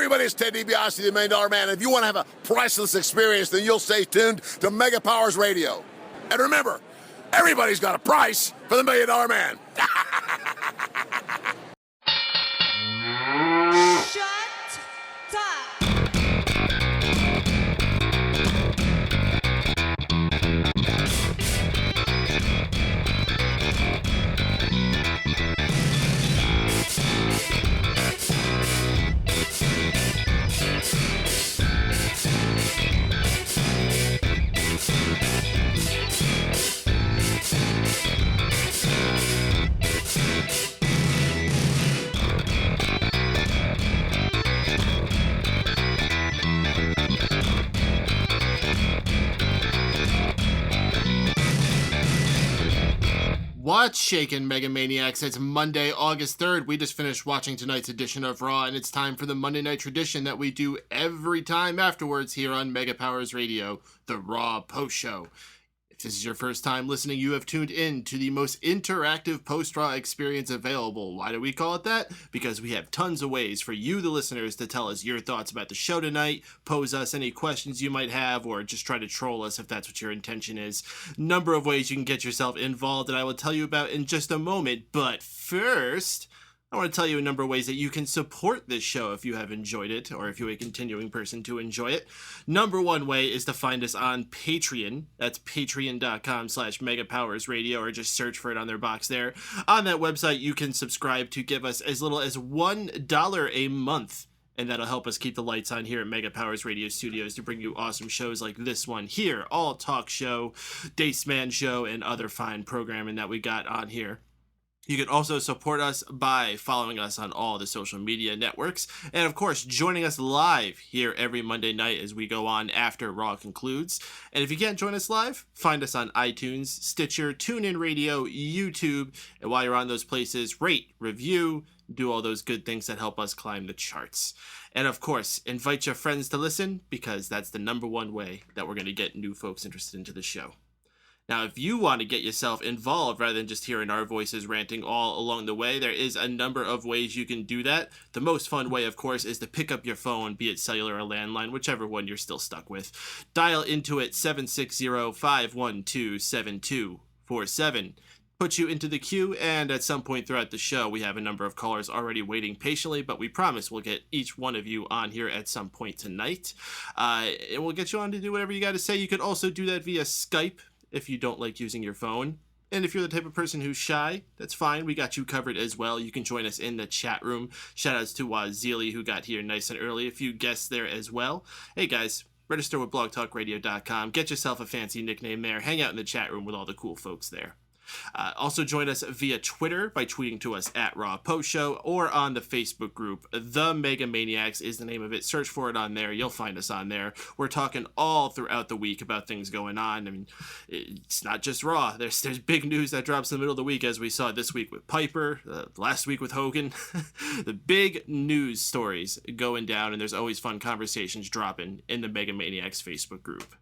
everybody, it's Ted DiBiase, the $1 Million Man. If you want to have a priceless experience, then you'll stay tuned to Mega Powers Radio. And remember, everybody's got a price for the $1 Million Man. Shut up. What's shaking, Mega Maniacs? It's Monday, August 3rd. We just finished watching tonight's edition of Raw, and it's time for the Monday night tradition that we do every time afterwards here on Mega Powers Radio, the Raw Post Show. If this is your first time listening, you have tuned in to the most interactive post-Raw experience available. Why do we call it that? Because we have tons of ways for you, the listeners, to tell us your thoughts about the show tonight, pose us any questions you might have, or just try to troll us if that's what your intention is. Number of ways you can get yourself involved that I will tell you about in just a moment. But first, I want to tell you a number of ways that you can support this show if you have enjoyed it, or if you're a continuing person to enjoy it. Number one way is to find us on Patreon. That's patreon.com/megapowersradio, or just search for it on their box there. On that website, you can subscribe to give us as little as $1 a month. And that'll help us keep the lights on here at Mega Powers Radio Studios to bring you awesome shows like this one here, All Talk Show, Daceman Show, and other fine programming that we got on here. You can also support us by following us on all the social media networks, and of course, joining us live here every Monday night as we go on after Raw concludes. And if you can't join us live, find us on iTunes, Stitcher, TuneIn Radio, YouTube, and while you're on those places, rate, review, do all those good things that help us climb the charts. And of course, invite your friends to listen, because that's the number one way that we're going to get new folks interested into the show. Now, if you want to get yourself involved rather than just hearing our voices ranting all along the way, there is a number of ways you can do that. The most fun way, of course, is to pick up your phone, be it cellular or landline, whichever one you're still stuck with. Dial into it 760-512-7247. Put you into the queue, and at some point throughout the show, we have a number of callers already waiting patiently, but we promise we'll get each one of you on here at some point tonight. And we'll get you on to do whatever you got to say. You could also do that via Skype, if you don't like using your phone. And if you're the type of person who's shy, that's fine. We got you covered as well. You can join us in the chat room. Shoutouts to Wazili, who got here nice and early. A few guests there as well. Hey guys, register with blogtalkradio.com. Get yourself a fancy nickname there. Hang out in the chat room with all the cool folks there. Also join us via Twitter by tweeting to us at Raw Post Show, or on the Facebook group. The Mega Maniacs is the name of it. Search for it on there. You'll find us on there. We're talking all throughout the week about things going on. I mean, it's not just Raw. There's big news that drops in the middle of the week, as we saw this week with Piper, last week with Hogan. The big news stories going down, and there's always fun conversations dropping in the Mega Maniacs Facebook group.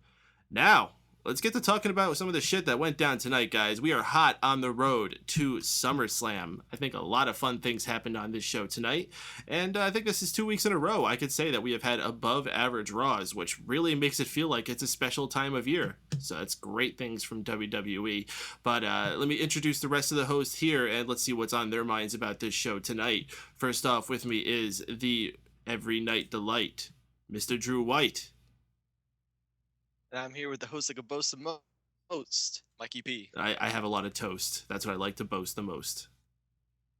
Now, let's get to talking about some of the shit that went down tonight, guys. We are hot on the road to SummerSlam. I think a lot of fun things happened on this show tonight, and I think this is 2 weeks in a row I could say that we have had above average Raws, which really makes it feel like it's a special time of year. So it's great things from WWE. But let me introduce the rest of the hosts here, and let's see what's on their minds about this show tonight. First off with me is the Every Night Delight, Mr. Drew White. And I'm here with the host that could boast the most, Mikey P. I have a lot of toast. That's what I like to boast the most.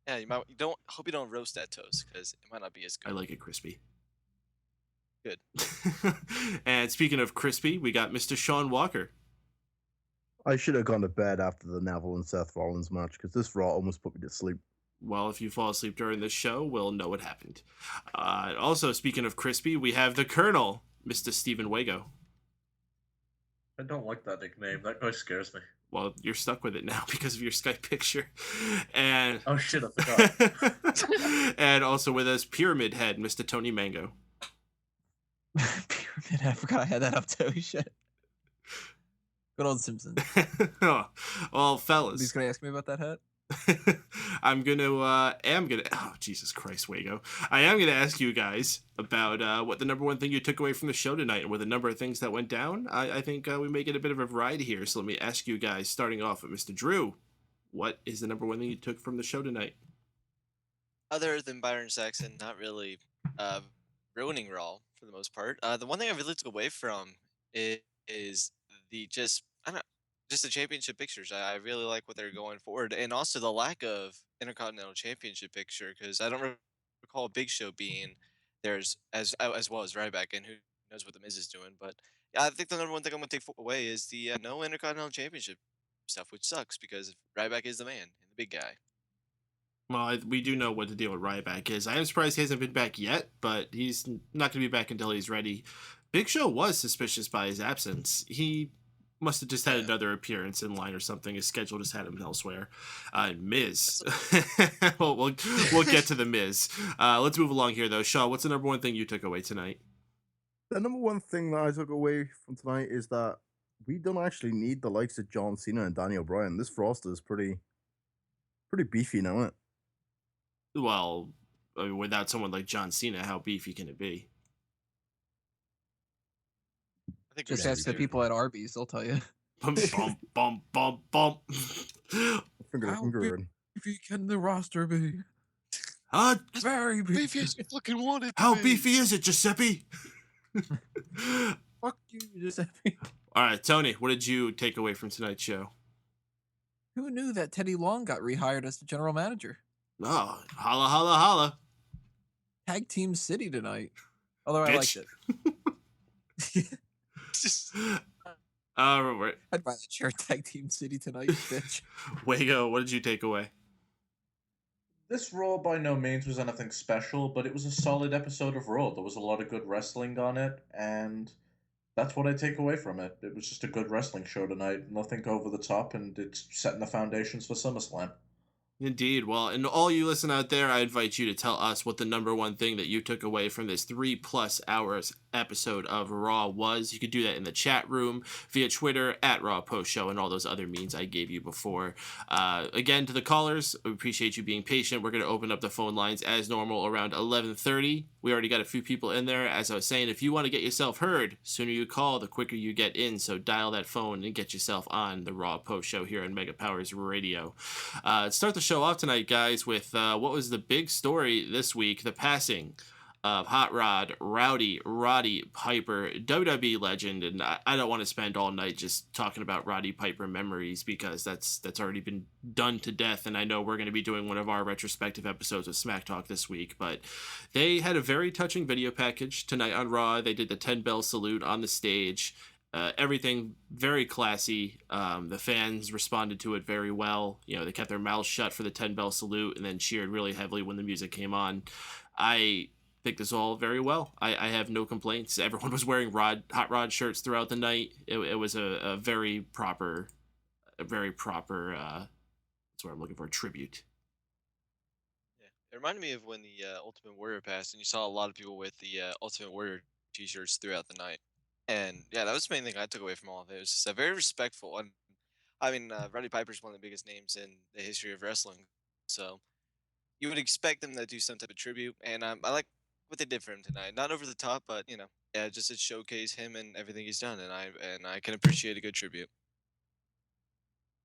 Yeah, hope you don't roast that toast, because it might not be as good. I like it crispy. Good. And speaking of crispy, we got Mr. Shaun Walker. I should have gone to bed after the Neville and Seth Rollins match, because this Raw almost put me to sleep. Well, if you fall asleep during this show, we'll know what happened. Also, speaking of crispy, we have the Colonel, Mr. Stephen Wago. I don't like that nickname. That guy scares me. Well, you're stuck with it now because of your Skype picture. And oh shit, I forgot. And also with us, Pyramid Head, Mr. Tony Mango. Pyramid Head, I forgot I had that up too. Shit. Good old Simpsons. Oh, well, fellas. He's gonna ask me about that hat? Oh, Jesus Christ, Wago. I am gonna ask you guys about what the number one thing you took away from the show tonight, and with a number of things that went down. I think we may get a bit of a variety here. So let me ask you guys, starting off with Mr. Drew, what is the number one thing you took from the show tonight? Other than Byron Saxon not really ruining Raw for the most part, the one thing I really took away from is the just I don't know, just the championship pictures. I really like what they're going forward, and also the lack of Intercontinental Championship picture because I don't recall Big Show being there's as well as Ryback, and who knows what the Miz is doing. But yeah, I think the number one thing I'm gonna take away is the no Intercontinental Championship stuff, which sucks because Ryback is the man and the big guy. Well, we do know what the deal with Ryback is. I am surprised he hasn't been back yet, but he's not going to be back until he's ready. Big Show was suspicious by his absence. Must have just had another appearance in line or something. His schedule just had him elsewhere. Miz. well, we'll get to the Miz. Let's move along here, though. Shaun, what's the number one thing you took away tonight? The number one thing that I took away from tonight is that we don't actually need the likes of John Cena and Daniel Bryan. This roster is pretty beefy now, isn't it? Well, I mean, without someone like John Cena, how beefy can it be? I think Just we're ask the here. people at Arby's; they'll tell you. Bum, bum, bum, bum, bum. Finger How finger big- in. If you can the roster be very Beefy as you fucking want it. to How be. beefy is it, Giuseppe? Fuck you, Giuseppe. All right, Tony, what did you take away from tonight's show? Who knew that Teddy Long got rehired as the general manager? Oh, holla, holla, holla. Tag Team City tonight. Although I Bitch. liked it. Right. I'd buy that shirt. Tag Team City tonight, bitch. Wago, what did you take away? This Raw by no means was anything special, but it was a solid episode of Raw. There was a lot of good wrestling on it, and that's what I take away from it. It was just a good wrestling show tonight. Nothing over the top, and it's setting the foundations for SummerSlam. Indeed. Well, and all you listen out there, I invite you to tell us what the number one thing that you took away from this 3+ hours episode of Raw was. You could do that in the chat room, via Twitter, at Raw Post Show, and all those other means I gave you before. Again, to the callers, we appreciate you being patient. We're going to open up the phone lines as normal around 11:30. We already got a few people in there. As I was saying, if you want to get yourself heard, sooner you call, the quicker you get in. So dial that phone and get yourself on the Raw Post Show here on Mega Powers Radio. Start the show off tonight, guys, with what was the big story this week, the passing of Hot Rod, Roddy Piper, WWE legend, and I don't want to spend all night just talking about Roddy Piper memories because that's already been done to death, and I know we're going to be doing one of our retrospective episodes of Smack Talk this week, but they had a very touching video package tonight on Raw. They did the 10-bell salute on the stage. Everything very classy. The fans responded to it very well. You know, they kept their mouths shut for the 10-bell salute and then cheered really heavily when the music came on. I think this all very well. I have no complaints. Everyone was wearing Hot Rod shirts throughout the night. It was a very proper, that's what I'm looking for, tribute. Yeah, it reminded me of when the Ultimate Warrior passed, and you saw a lot of people with the Ultimate Warrior T-shirts throughout the night. And yeah, that was the main thing I took away from all of it. It was just very respectful. And I mean, Roddy Piper's one of the biggest names in the history of wrestling, so you would expect them to do some type of tribute. And I like what they did for him tonight. Not over the top, but you know, yeah, just to showcase him and everything he's done. And I can appreciate a good tribute.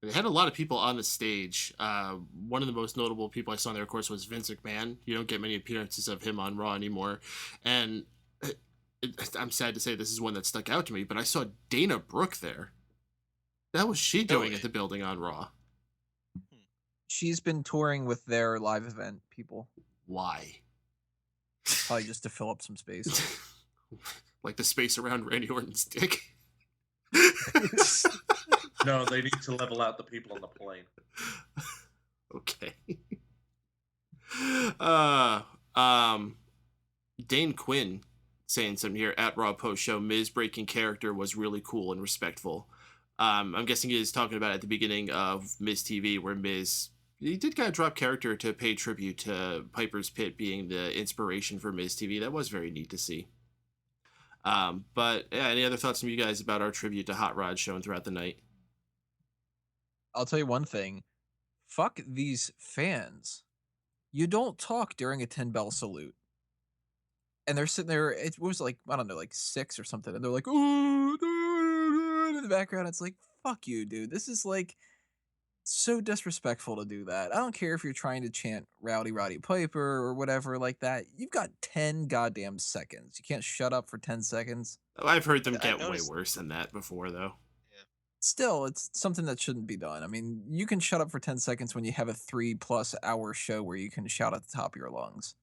They had a lot of people on the stage. One of the most notable people I saw there, of course, was Vince McMahon. You don't get many appearances of him on Raw anymore. And I'm sad to say this is one that stuck out to me, but I saw Dana Brooke there. That was she doing at the building on Raw? She's been touring with their live event people. Why? Probably just to fill up some space. Like the space around Randy Orton's dick? No, they need to level out the people on the plane. Okay. Dane Quinn saying something here at Raw Post Show. Miz breaking character was really cool and respectful. I'm guessing he is talking about at the beginning of Miz TV, where Miz, he did kind of drop character to pay tribute to Piper's Pit being the inspiration for Miz TV. That was very neat to see. But yeah, any other thoughts from you guys about our tribute to Hot Rod shown throughout the night? I'll tell you one thing. fuck these fans. You don't talk during a 10-bell salute. And they're sitting there, it was like, I don't know, like 6 or something. And they're like, ooh, in the background. It's like, fuck you, dude. This is like so disrespectful to do that. I don't care if you're trying to chant Rowdy Roddy Piper or whatever like that. You've got 10 goddamn seconds. You can't shut up for 10 seconds. I've heard them I get way noticed- worse than that before, though. Still, it's something that shouldn't be done. I mean, you can shut up for 10 seconds when you have a 3+ hour show where you can shout at the top of your lungs.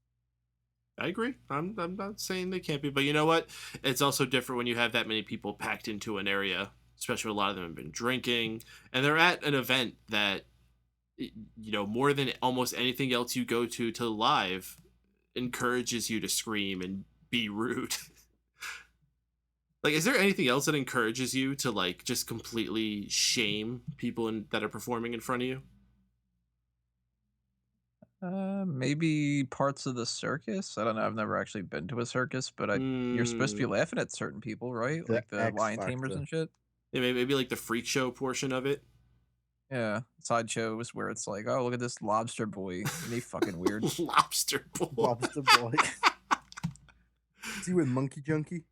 I agree. I'm not saying they can't be, but you know what? It's also different when you have that many people packed into an area, especially when a lot of them have been drinking, and they're at an event that, you know, more than almost anything else you go to live, encourages you to scream and be rude. Like, is there anything else that encourages you to, like, just completely shame people that are performing in front of you? Maybe parts of the circus. I don't know. I've never actually been to a circus, but you're supposed to be laughing at certain people, right? The Like the X lion tamers Factor. and shit. Yeah, maybe like the freak show portion of it. Yeah, sideshows where it's like, oh, look at this lobster boy. Isn't he fucking weird? Lobster boy. Lobster boy. Is he with Monkey Junkie?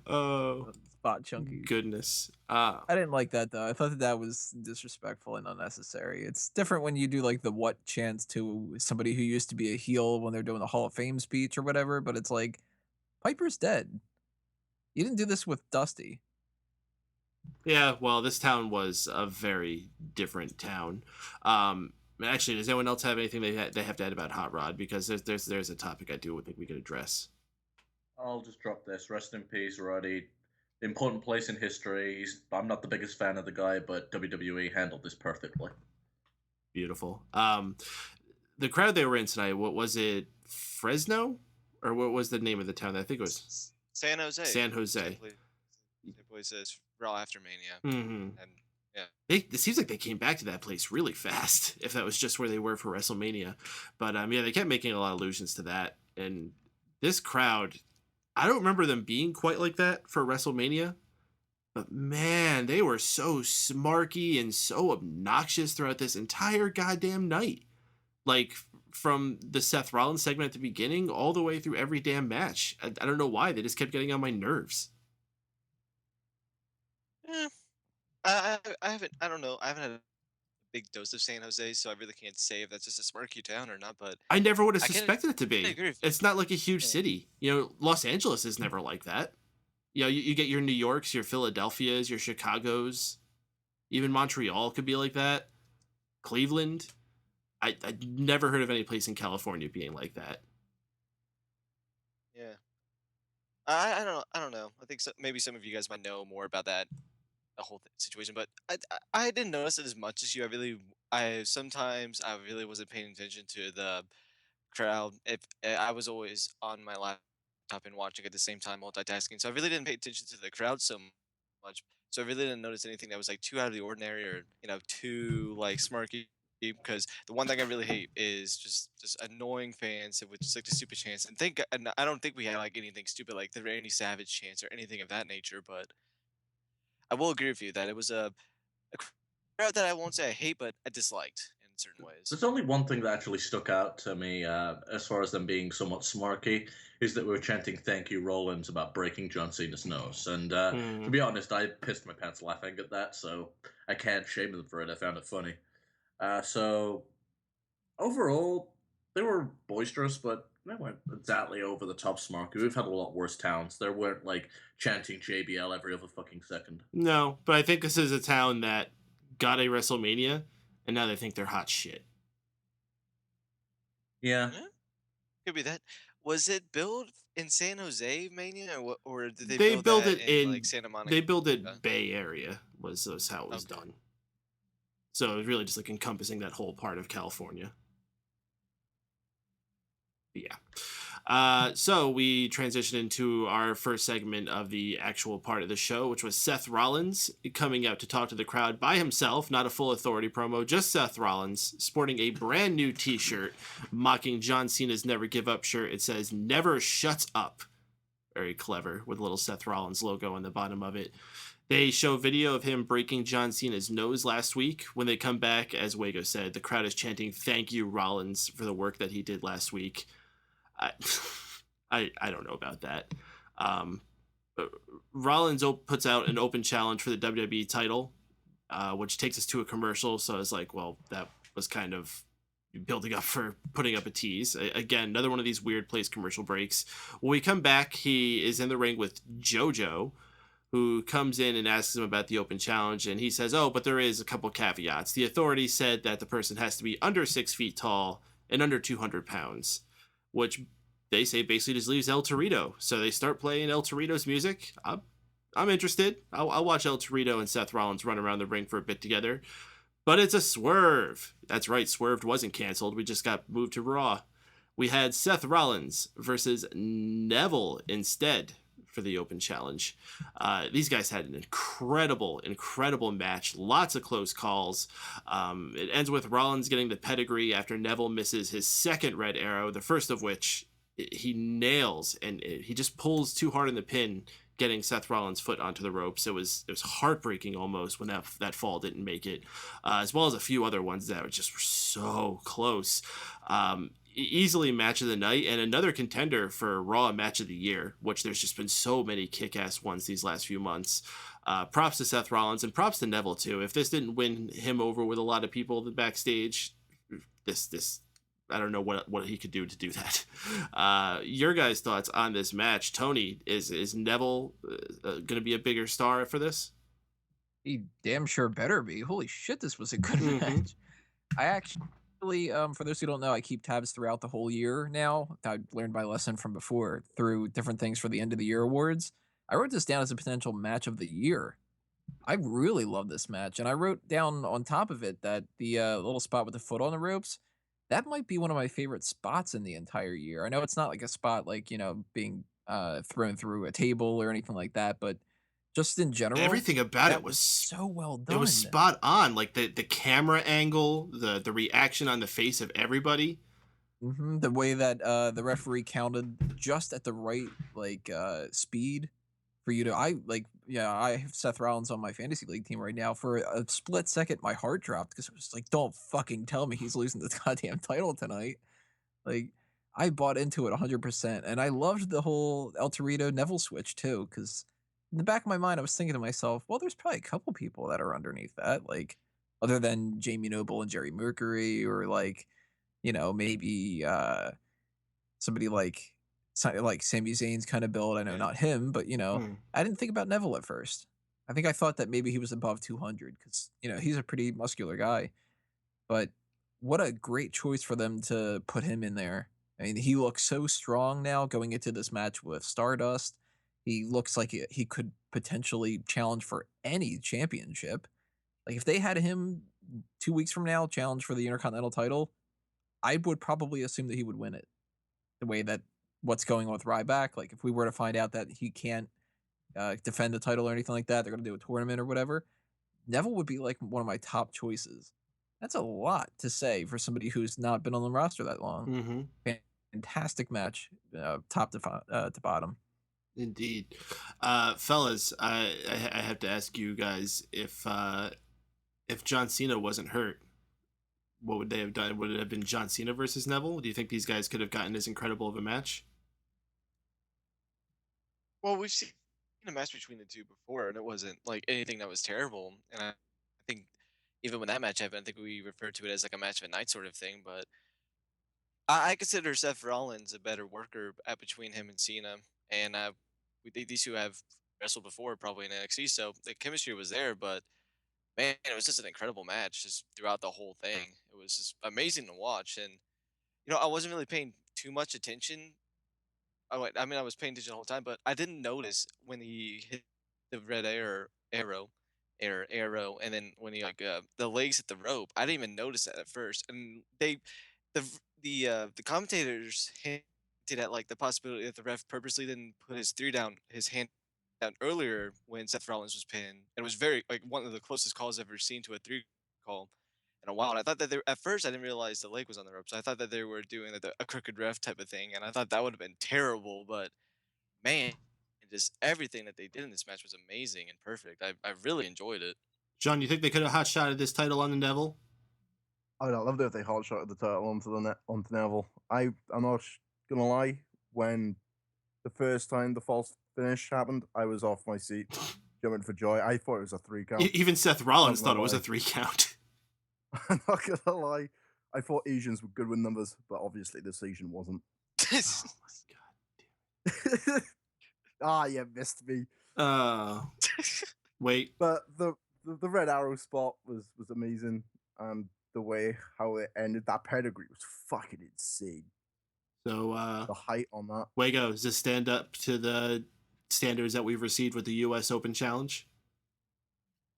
Oh, Spot chunky. goodness. I didn't like that though. I thought that was disrespectful and unnecessary. It's different when you do like the what chants to somebody who used to be a heel when they're doing the Hall of Fame speech or whatever, but it's like Piper's dead. You didn't do this with Dusty. Yeah, well, this town was a very different town. Actually, does anyone else have anything they have to add about Hot Rod? Because there's a topic I do think we could address. I'll just drop this. Rest in peace, Roddy. Important place in history. I'm not the biggest fan of the guy, but WWE handled this perfectly. Beautiful. The crowd they were in tonight, what was it? Fresno? Or what was the name of the town? I think it was San Jose. San Jose. Same place as Raw after Mania. Mm-hmm. And yeah, It seems like they came back to that place really fast, if that was just where they were for WrestleMania. But yeah, they kept making a lot of allusions to that. And this crowd, I don't remember them being quite like that for WrestleMania. But man, they were so smarky and so obnoxious throughout this entire goddamn night. Like, from the Seth Rollins segment at the beginning all the way through every damn match. I don't know why. They just kept getting on my nerves. I haven't. I don't know. I haven't had a big dose of San Jose, so I really can't say if that's just a smirky town or not. But I never would have I can- suspected it to I be. agree with you. It's not like a huge Yeah. city. You know, Los Angeles is never like that. You know, you get your New Yorks, your Philadelphias, your Chicagos. Even Montreal could be like that. Cleveland. I never heard of any place in California being like that. Yeah, I don't know. I don't know. I think maybe some of you guys might know more about that the whole situation, but I didn't notice it as much as you. I sometimes I really wasn't paying attention to the crowd. If I was always on my laptop and watching at the same time, multitasking, so I really didn't pay attention to the crowd so much. So I really didn't notice anything that was like too out of the ordinary or too like smarky. Because the one thing I really hate is just annoying fans with just like the stupid chants. And I don't think we had like anything stupid like the Randy Savage chants or anything of that nature. But I will agree with you that it was a crowd that I won't say I hate, but I disliked in certain ways. There's only one thing that actually stuck out to me as far as them being somewhat smarky, is that we were chanting "Thank you, Rollins" about breaking John Cena's nose. And to be honest, I pissed my pants laughing at that, so I can't shame them for it. I found it funny. So overall, they were boisterous, but they weren't exactly over the top smarky. We've had a lot worse towns. There weren't like chanting JBL every other fucking second. No, but I think this is a town that got a WrestleMania, and now they think they're hot shit. Yeah. Could be that. Was it built in San Jose Mania, or did they, They built that it in like Santa Monica? They built it Okay. Bay Area was how it was Okay. done. So it was really just like encompassing that whole part of California. Yeah. So we transitioned into our first segment of the actual part of the show, which was Seth Rollins coming out to talk to the crowd by himself, not a full authority promo, just Seth Rollins sporting a brand new t-shirt mocking John Cena's Never Give Up shirt. It says "Never Shuts Up." Very clever, with a little Seth Rollins logo on the bottom of it. They show video of him breaking John Cena's nose last week. When they come back, as Wago said, the crowd is chanting, "Thank you, Rollins, for the work that he did last week." I, I don't know about that. Rollins puts out an open challenge for the WWE title, which takes us to a commercial. So I was like, well, that was kind of building up for putting up a tease. Again, another one of these weird place commercial breaks. When we come back, he is in the ring with JoJo, who comes in and asks him about the open challenge, and he says, oh, but there is a couple caveats. The authorities said that the person has to be under 6 feet tall and under 200 pounds, which they say basically just leaves El Torito. So they start playing El Torito's music. I'm interested. I'll watch El Torito and Seth Rollins run around the ring for a bit together. But it's a swerve. That's right, Swerved wasn't canceled. We just got moved to Raw. We had Seth Rollins versus Neville instead for the open challenge. These guys had an incredible match. Lots of close calls. It ends with Rollins getting the pedigree after Neville misses his second red arrow, the first of which he nails, and he just pulls too hard in the pin, getting Seth Rollins' foot onto the ropes. It was heartbreaking almost when that fall didn't make it, as well as a few other ones that were so close. Easily match of the night, and another contender for Raw match of the year, which there's just been so many kick-ass ones these last few months. Props to Seth Rollins, and props to Neville too. If this didn't win him over with a lot of people the backstage, this I don't know what he could do to do that. Your guys' thoughts on this match? Tony, is Neville going to be a bigger star for this? He damn sure better be. Holy shit, this was a good match. I actually, for those who don't know, I keep tabs throughout the whole year now. I learned my lesson from before through different things for the end of the year awards. I wrote this down as a potential match of the year. I really love this match, and I wrote down on top of it that the little spot with the foot on the ropes, that might be one of my favorite spots in the entire year. I know it's not like a spot like, being thrown through a table or anything like that, but just in general, everything about that it was so well done. It was spot on. Like the camera angle, the reaction on the face of everybody. The way that the referee counted just at the right speed for you to I have Seth Rollins on my fantasy league team right now. For a split second, my heart dropped because it was like, don't fucking tell me he's losing the goddamn title tonight. Like, I bought into it 100%, and I loved the whole El Torito Neville switch too, because in the back of my mind, I was thinking to myself, well, there's probably a couple people that are underneath that, like, other than Jamie Noble and Jerry Mercury, or maybe somebody like Sami Zayn's kind of build. I know not him, but I didn't think about Neville at first. I think I thought that maybe he was above 200 because he's a pretty muscular guy. But what a great choice for them to put him in there. I mean, he looks so strong now going into this match with Stardust. He looks like he could potentially challenge for any championship. Like, if they had him 2 weeks from now challenge for the Intercontinental title, I would probably assume that he would win it. The way that what's going on with Ryback, like if we were to find out that he can't defend the title or anything like that, they're going to do a tournament or whatever, Neville would be like one of my top choices. That's a lot to say for somebody who's not been on the roster that long. Fantastic match, top to bottom. Indeed. Fellas, I have to ask you guys, if John Cena wasn't hurt, what would they have done? Would it have been John Cena versus Neville? Do you think these guys could have gotten as incredible of a match? Well, we've seen a match between the two before, and it wasn't like anything that was terrible. And I think even when that match happened, I think we referred to it as like a match of a night sort of thing. But I consider Seth Rollins a better worker between him and Cena, and these two have wrestled before, probably in NXT, so the chemistry was there. But man, it was just an incredible match just throughout the whole thing. It was just amazing to watch, and I wasn't really paying too much attention. I was paying attention the whole time, but I didn't notice when he hit the red arrow, and then when he the legs hit the rope. I didn't even notice that at first, and the commentators hinted at like the possibility that the ref purposely didn't put his hand down earlier when Seth Rollins was pinned. And it was very like one of the closest calls I've ever seen to a 3 call in a while. And I thought that at first I didn't realize the leg was on the ropes. I thought that they were doing a crooked ref type of thing, and I thought that would have been terrible. But man, and just everything that they did in this match was amazing and perfect. I really enjoyed it. Shaun, you think they could have hot shotted this title on the Neville? I would have loved it if they hot shotted the title onto Neville. I'm not gonna lie. When the first time the false finish happened, I was off my seat, jumping for joy. I thought it was a 3 count. Even Seth Rollins Not thought gonna it was a lie. 3 count. I'm not gonna lie. I thought Asians were good with numbers, but obviously this Asian wasn't. Oh my god. You missed me. Wait. But the red arrow spot was amazing, and the way how it ended, that pedigree was fucking insane. So The height on that. Wago, does this stand up to the standards that we've received with the US Open Challenge?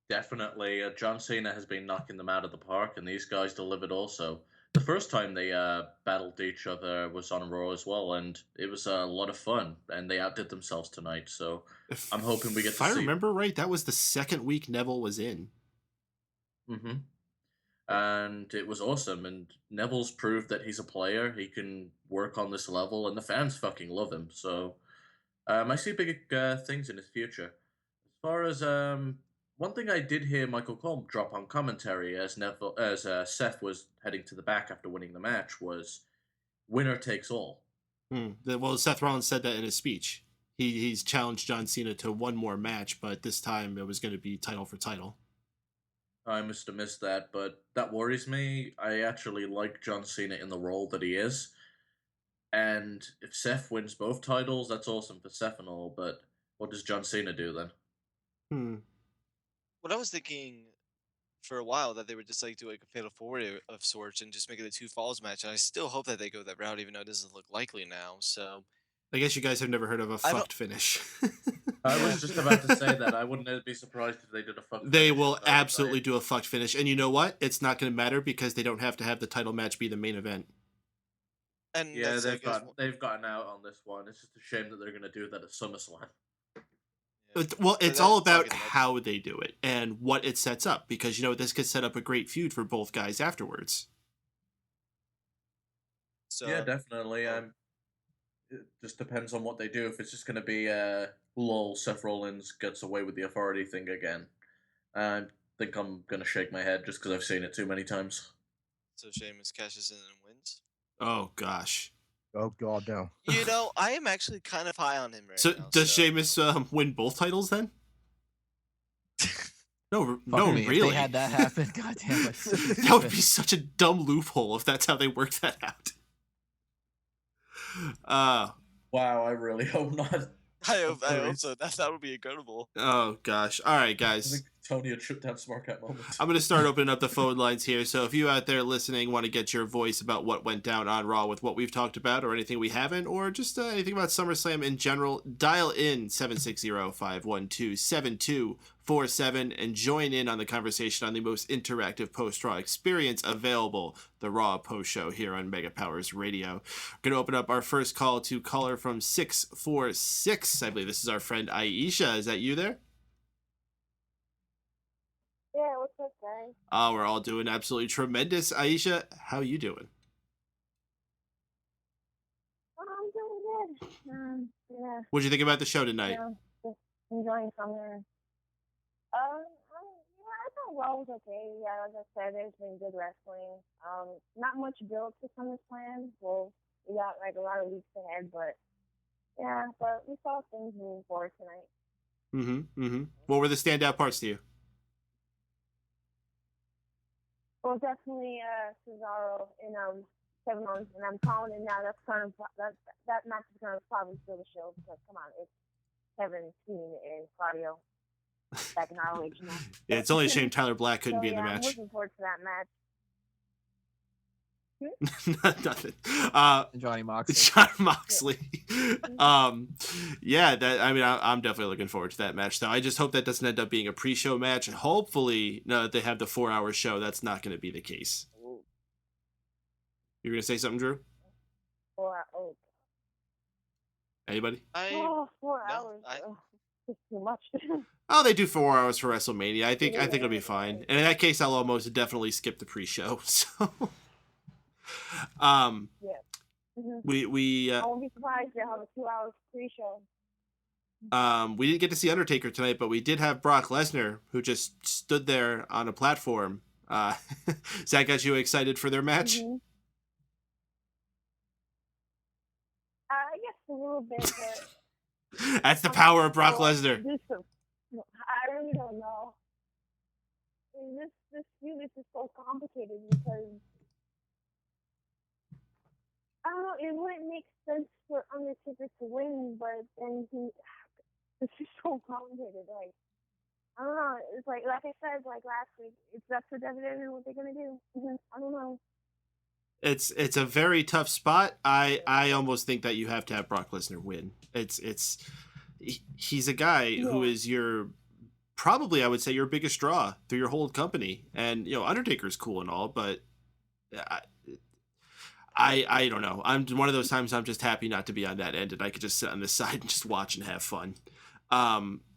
Definitely. John Cena has been knocking them out of the park, and these guys delivered also. The first time they battled each other was on Raw as well, and it was a lot of fun, and they outdid themselves tonight, so I'm hoping we get to see... If I remember right, that was the second week Neville was in. Mm-hmm. And it was awesome, and Neville's proved that he's a player, he can work on this level, and the fans fucking love him, so I see big things in his future. As far as one thing I did hear Michael Cole drop on commentary as Seth was heading to the back after winning the match was winner takes all. Well, Seth Rollins said that in his speech. He's challenged John Cena to one more match, but this time it was going to be title for title. I must have missed that, but that worries me. I actually like John Cena in the role that he is. And if Seth wins both titles, that's awesome for Seth and all, but what does John Cena do then? What I was thinking for a while that they would just like do like a fatal four-way of sorts and just make it a 2 falls match, and I still hope that they go that route, even though it doesn't look likely now. So I guess you guys have never heard of a fucked finish. I was just about to say that. I wouldn't be surprised if they did a fucked They finish. will absolutely do a fucked finish. And you know what? It's not going to matter because they don't have to have the title match be the main event. And yeah, that's, they've gotten out on this one. It's just a shame that they're going to do that at SummerSlam. Well, it's all about how they do it and what it sets up, because, this could set up a great feud for both guys afterwards. So, yeah, definitely. It just depends on what they do. If it's just going to be lol, Seth Rollins gets away with the authority thing again, I think I'm going to shake my head just because I've seen it too many times. So Sheamus cashes in and wins? Oh, gosh. Oh, God, no. I am actually kind of high on him right now. So does Sheamus win both titles then? No, really. If they had that happen, God damn it. That would be such a dumb loophole if that's how they worked that out. Wow, I really hope not. I hope so. That would be incredible. Oh, gosh. All right, guys. I think Tony had tripped down Smart Cat moment. I'm going to start opening up the phone lines here. So if you out there listening want to get your voice about what went down on Raw with what we've talked about or anything we haven't, or just anything about SummerSlam in general, dial in 760-512-7247 and join in on the conversation on the most interactive post-Raw experience available, the Raw post show here on Mega Powers Radio. We're going to open up our first call to caller from 646. I believe this is our friend Aisha. Is that you there? Yeah, what's up, guys? We're all doing absolutely tremendous. Aisha, how you doing? I'm doing good. Yeah. What'd you think about the show tonight? Just enjoying summer. I thought Raw was okay. Yeah, like I said, there's been good wrestling. Not much build to SummerSlam. Well, we got like a lot of weeks ahead, but yeah, but we saw things moving forward tonight. What were the standout parts to you? Well, definitely Cesaro and Kevin Owens, and I'm calling it now. That match is gonna probably steal the show because come on, it's Kevin, Teen, and Claudio back in our original. Yeah, it's only a shame Tyler Black couldn't be in the match. I'm looking forward to that match. Nothing. Johnny Moxley. John Moxley. Yeah, I'm definitely looking forward to that match though. I just hope that doesn't end up being a pre-show match. Hopefully, now that they have the 4-hour show, that's not going to be the case. You're going to say something, Drew? 4 hours. Anybody? 4 hours. It's too much. Oh, they do 4 hours for WrestleMania. I think it'll be fine. And in that case, I'll almost definitely skip the pre-show. So. Yeah. We I won't be surprised to have a 2 hours pre-show. We didn't get to see Undertaker tonight, but we did have Brock Lesnar, who just stood there on a platform. Zach, got you excited for their match? Mm-hmm. I guess a little bit, but That's the power of Brock Lesnar. I really don't know. This feud is just so complicated because I don't know. It wouldn't make sense for Undertaker to win, but then it's just so complicated. Like I don't know. It's like I said, like last week, it's up to WWE what they're gonna do. I don't know. It's a very tough spot. I almost think that you have to have Brock Lesnar win. He's a guy who is your probably, I would say, your biggest draw through your whole company. And Undertaker's cool and all, but I don't know. I'm one of those times I'm just happy not to be on that end, and I could just sit on the side and just watch and have fun.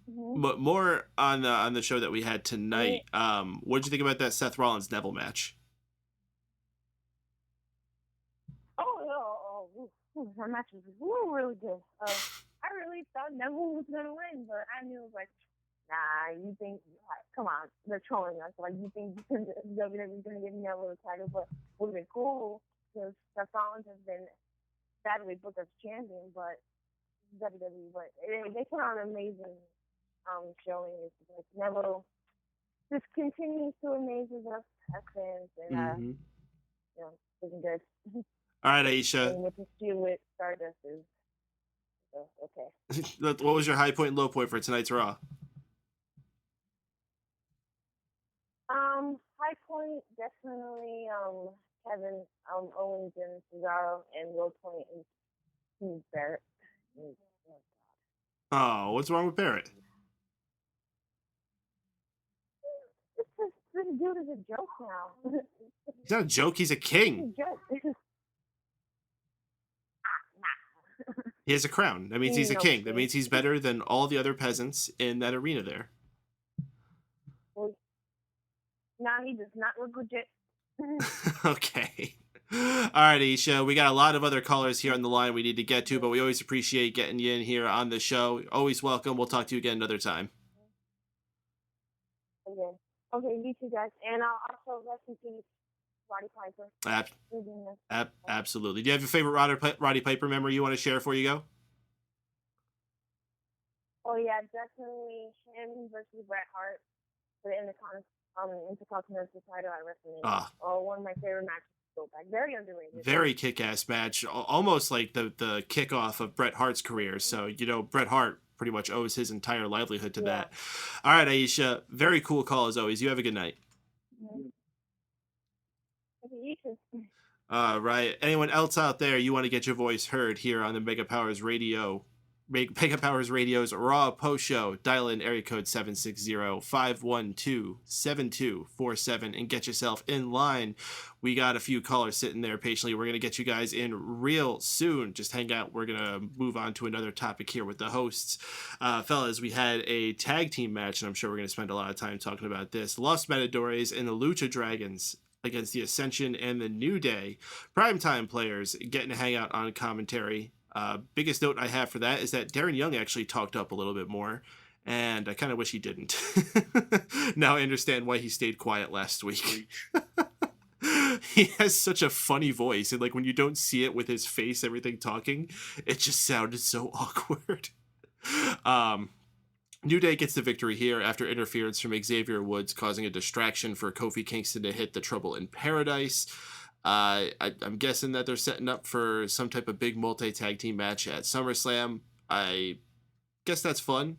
More on the show that we had tonight. What did you think about that Seth Rollins Neville match? That match was really good. I really thought Neville was gonna win, but I knew it was like, nah, you think? Come on, they're trolling us. Like, you think WWE's gonna give Neville the title? But would have been cool because Seth Rollins has been sadly booked as champion, but WWE. But they put on an amazing showing. It's like Neville just continues to amaze us as fans, and looking good. All right, Aisha. And with the feud with Stardust is okay. What was your high point and low point for tonight's Raw? High point definitely Kevin Owens and Cesaro, and low point is Barrett. Oh, what's wrong with Barrett? This dude is a joke now. He's not a joke. He's a king. He's a joke. He has a crown. That means he's a king. That means he's better than all the other peasants in that arena there. Well, now he does not look legit. Okay. All right, Aisha. We got a lot of other callers here on the line we need to get to, but we always appreciate getting you in here on the show. Always welcome. We'll talk to you again another time. Okay, you too, guys. And I'll also rest in peace, Roddy Piper. Absolutely. Do you have your favorite Roddy Piper memory you want to share before you go? Oh, yeah, definitely him versus Bret Hart for the Intercontinental title at WrestleMania. One of my favorite matches to go back. Very underrated. Very kick-ass match. Almost like the kickoff of Bret Hart's career. So, Bret Hart pretty much owes his entire livelihood to that. All right, Aisha. Very cool call as always. You have a good night. All right. Anyone else out there you want to get your voice heard here on the Mega Powers Radio's Raw Post Show? Dial in area code 760-512-7247 and get yourself in line. We got a few callers sitting there patiently. We're going to get you guys in real soon. Just hang out. We're going to move on to another topic here with the hosts. Fellas, we had a tag team match, and I'm sure we're going to spend a lot of time talking about this. Los Matadores and the Lucha Dragons against the Ascension and the New Day. Primetime players getting to hang out on commentary. Biggest note I have for that is that Darren Young actually talked up a little bit more, and I kind of wish he didn't. Now I understand why he stayed quiet last week. He has such a funny voice, and like when you don't see it with his face, everything talking, it just sounded so awkward. New Day gets the victory here after interference from Xavier Woods, causing a distraction for Kofi Kingston to hit the Trouble in Paradise. I'm guessing that they're setting up for some type of big multi-tag team match at SummerSlam. I guess that's fun.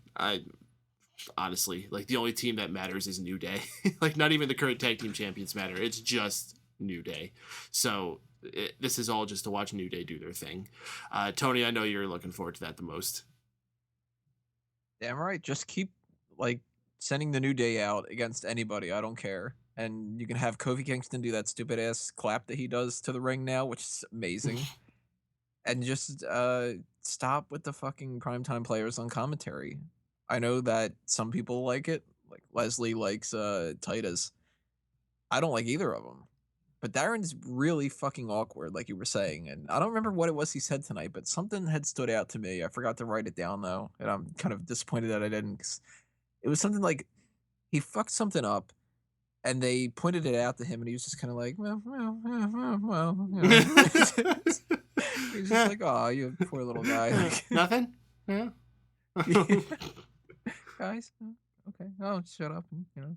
Honestly, like, the only team that matters is New Day. Like, not even the current tag team champions matter. It's just New Day. So this is all just to watch New Day do their thing. Tony, I know you're looking forward to that the most. Damn right. Just keep sending the New Day out against anybody. I don't care. And you can have Kofi Kingston do that stupid ass clap that he does to the ring now, which is amazing. And just stop with the fucking primetime players on commentary. I know that some people like it. Like Leslie likes Titus. I don't like either of them. But Darren's really fucking awkward, like you were saying. And I don't remember what it was he said tonight, but something had stood out to me. I forgot to write it down, though. And I'm kind of disappointed that I didn't. 'Cause it was something like he fucked something up, and they pointed it out to him, and he was just kind of like, well. You know. He's just like, oh, you poor little guy. Like, Nothing? Yeah. guys, okay. Oh, shut up. You know.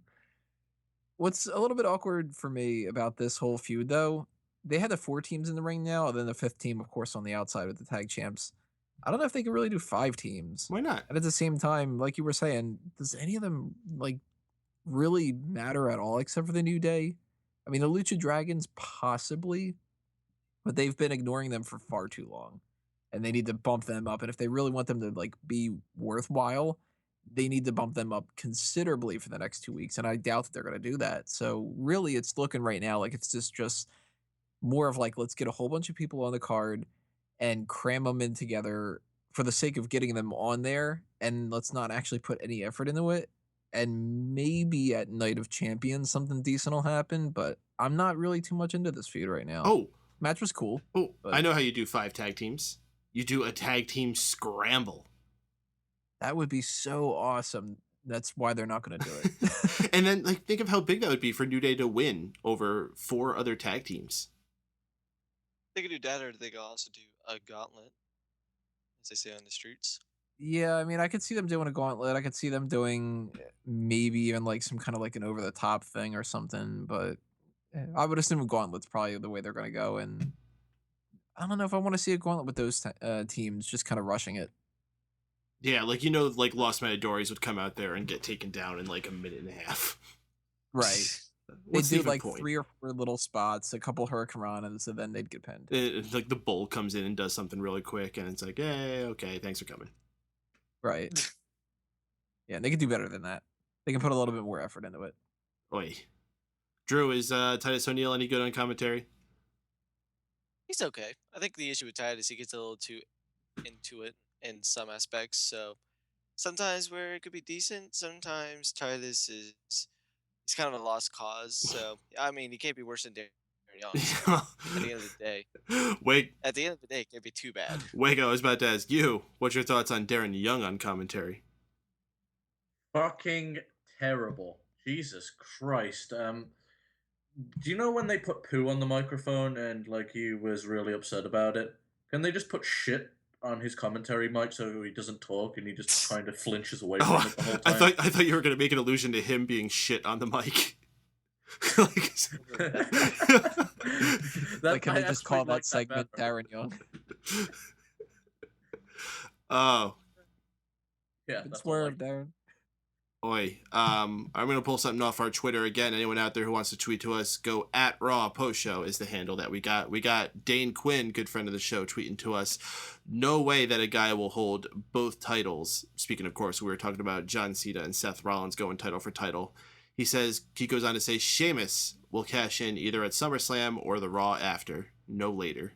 What's a little bit awkward for me about this whole feud, though, they had the 4 teams in the ring now, and then the 5th team, of course, on the outside with the tag champs. I don't know if they can really do 5 teams. Why not? And at the same time, like you were saying, does any of them like really matter at all except for the New Day? I mean, the Lucha Dragons possibly, but they've been ignoring them for far too long, and they need to bump them up. And if they really want them to like be worthwhile, they need to bump them up considerably for the next 2 weeks, and I doubt that they're going to do that. So really, it's looking right now like it's just more of like, let's get a whole bunch of people on the card and cram them in together for the sake of getting them on there, and let's not actually put any effort into it. And maybe at Night of Champions something decent will happen, but I'm not really too much into this feud right now. Oh, match was cool. Oh, but I know how you do 5 tag teams. You do a tag team scramble. that would be so awesome. That's why they're not going to do it. And then, like, think of how big that would be for New Day to win over 4 other tag teams. They could do that, or they could also do a gauntlet, as they say on the streets. Yeah, I mean, I could see them doing a gauntlet. I could see them doing maybe even like some kind of like an over the top thing or something. But I would assume a gauntlet's probably the way they're going to go. And I don't know if I want to see a gauntlet with those teams just kind of rushing it. Yeah, like, you know, like Lost Matadores would come out there and get taken down in like a minute and a half. Right. They do like 3 or 4 little spots, a couple hurricanranas, and then they'd get pinned. Like the bull comes in and does something really quick, and it's like, hey, okay, thanks for coming. Right. Yeah, they could do better than that. They can put a little bit more effort into it. Oi. Drew, is Titus O'Neil any good on commentary? He's okay. I think the issue with Titus, he gets a little too into it in some aspects. So sometimes where it could be decent, sometimes Titus is he's kind of a lost cause. So I mean, he can't be worse than Darren Young. So, at the end of the day, at the end of the day, it can't be too bad. Wago, I was about to ask you, what's your thoughts on Darren Young on commentary? Fucking terrible. Jesus Christ. Do you know when they put poo on the microphone and like he was really upset about it? Can they just put shit on his commentary mic so he doesn't talk and he just kind of flinches away from it the whole time? I thought you were gonna make an allusion to him being shit on the mic. Like, can they just call that segment Darren Young? Oh. Yeah. Good swerve, Darren. Oi. I'm going to pull something off our Twitter. Again, anyone out there who wants to tweet to us, go at Raw Post Show is the handle that we got. We got Dane Quinn, good friend of the show, tweeting to us. No way that a guy will hold both titles. Speaking, of course, we were talking about John Cena and Seth Rollins going title for title. He goes on to say, Sheamus will cash in either at SummerSlam or the Raw after, no later.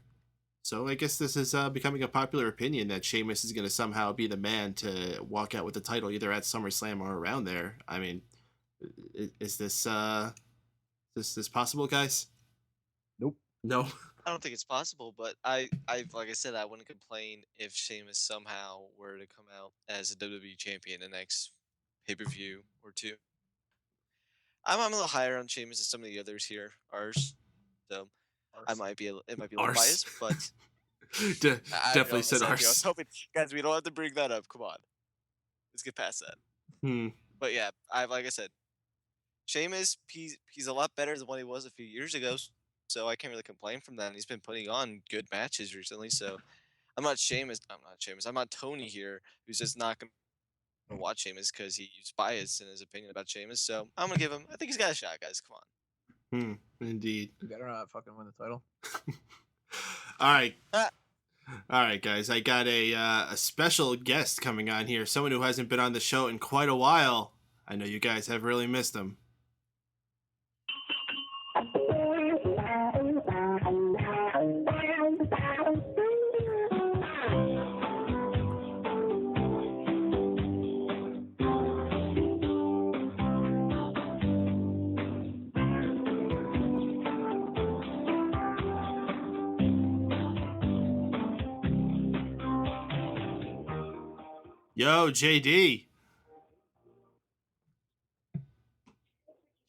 So I guess this is becoming a popular opinion that Sheamus is going to somehow be the man to walk out with the title either at SummerSlam or around there. I mean, is this possible, guys? Nope. No. I don't think it's possible, but I like I said, I wouldn't complain if Sheamus somehow were to come out as a WWE champion the next pay-per-view or 2. I'm a little higher on Sheamus than some of the others here. Ours. So it might be a little biased, but definitely said I ours. was hoping, guys, we don't have to bring that up. Come on, let's get past that. But yeah, like I said, Sheamus, he's a lot better than what he was a few years ago, so I can't really complain from that. And he's been putting on good matches recently, so I'm not Tony here, who's just not gonna watch Sheamus because he's biased in his opinion about Sheamus. So I'm gonna give him. I think he's got a shot, guys. Come on. Indeed. You better not fucking win the title. All right, guys. I got a special guest coming on here. Someone who hasn't been on the show in quite a while. I know you guys have really missed him. Yo, JD.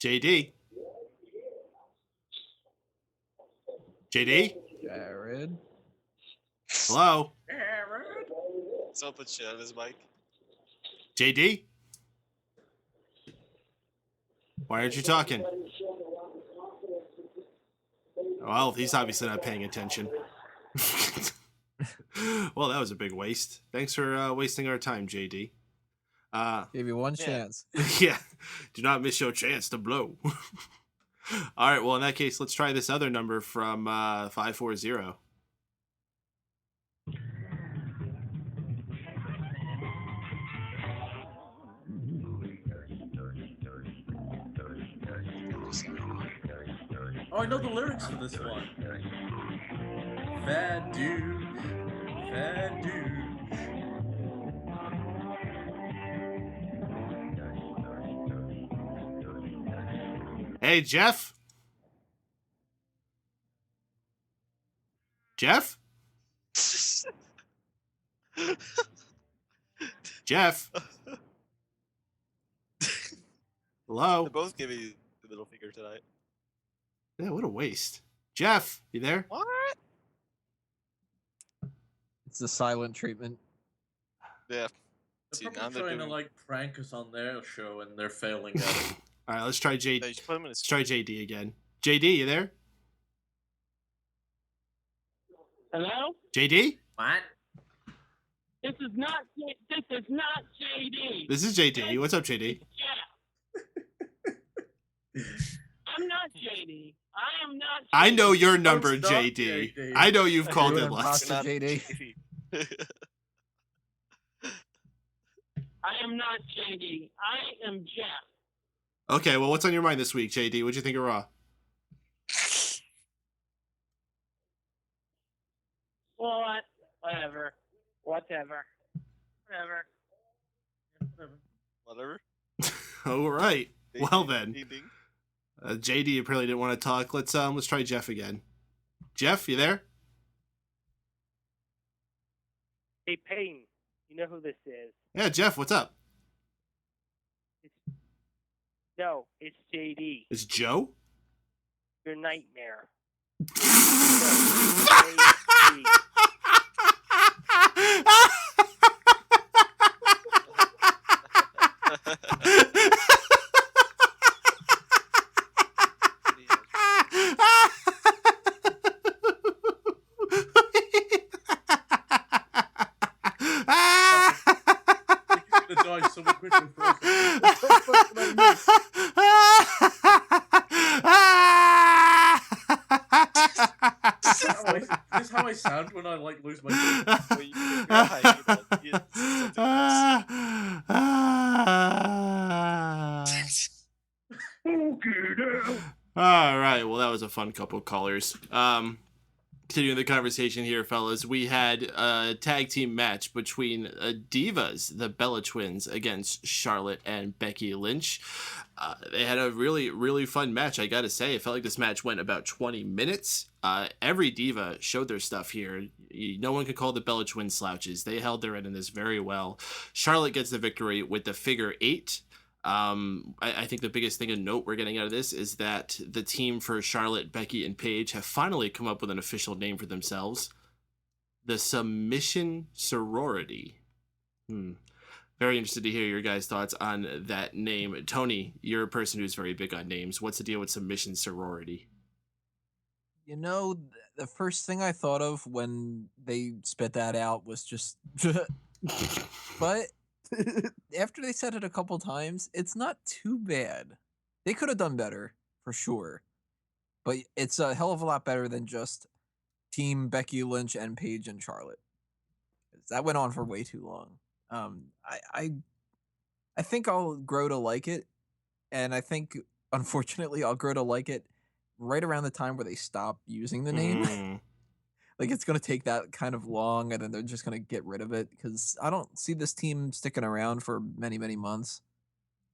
JD. JD? Jared. Hello? Someone put shit on his mic. JD? Why aren't you talking? Well, he's obviously not paying attention. Well, that was a big waste. Thanks for wasting our time, JD. Gave you one chance. Yeah. Do not miss your chance to blow. All right. Well, in that case, let's try this other number from 540. Oh, I know the lyrics for this one. Fat douche, fat douche. Hey, Jeff? Jeff? Jeff? Hello? They're both giving you the middle finger tonight. Yeah, what a waste. Jeff, you there? What? It's the silent treatment. Yeah. They're probably trying to like prank us on their show and they're failing at it. All right, let's try JD. Just put him in his... Let's try JD again. JD, you there? Hello? JD? What? This is not JD. This is JD. What's up, JD? Yeah. I'm not JD. I am not JD. I know your number, It's not JD. JD. I know you've called Doing it less. imposter JD. I am not JD. I am Jeff. Okay, well, what's on your mind this week, JD? What'd you think of Raw? What? Whatever. Whatever. Whatever. All right. Ding, Well ding, then, ding, ding. JD apparently didn't want to talk. Let's try Jeff again. Jeff, you there? Hey, Paden. You know who this is? Yeah, Jeff, what's up? No, it's JD. It's Joe? Your nightmare. This is how I sound when I like lose my All right, well, that was a fun couple callers. Continuing the conversation here, fellas, we had a tag team match between Divas, the Bella Twins, against Charlotte and Becky Lynch. They had a really, really fun match, I gotta say. It felt like this match went about 20 minutes. Every Diva showed their stuff here. No one could call the Bella Twins slouches. They held their end in this very well. Charlotte gets the victory with the figure 8. I think the biggest thing of note we're getting out of this is that the team for Charlotte, Becky, and Paige have finally come up with an official name for themselves. The Submission Sorority. Very interested to hear your guys' thoughts on that name. Tony, you're a person who's very big on names. What's the deal with Submission Sorority? You know, the first thing I thought of when they spit that out was just... But... after they said it a couple times, it's not too bad. They could have done better, for sure. But it's a hell of a lot better than just Team Becky Lynch and Paige and Charlotte. That went on for way too long. I think I'll grow to like it. And I think, unfortunately, I'll grow to like it right around the time where they stop using the name. Like, it's going to take that kind of long, and then they're just going to get rid of it, because I don't see this team sticking around for many, many months.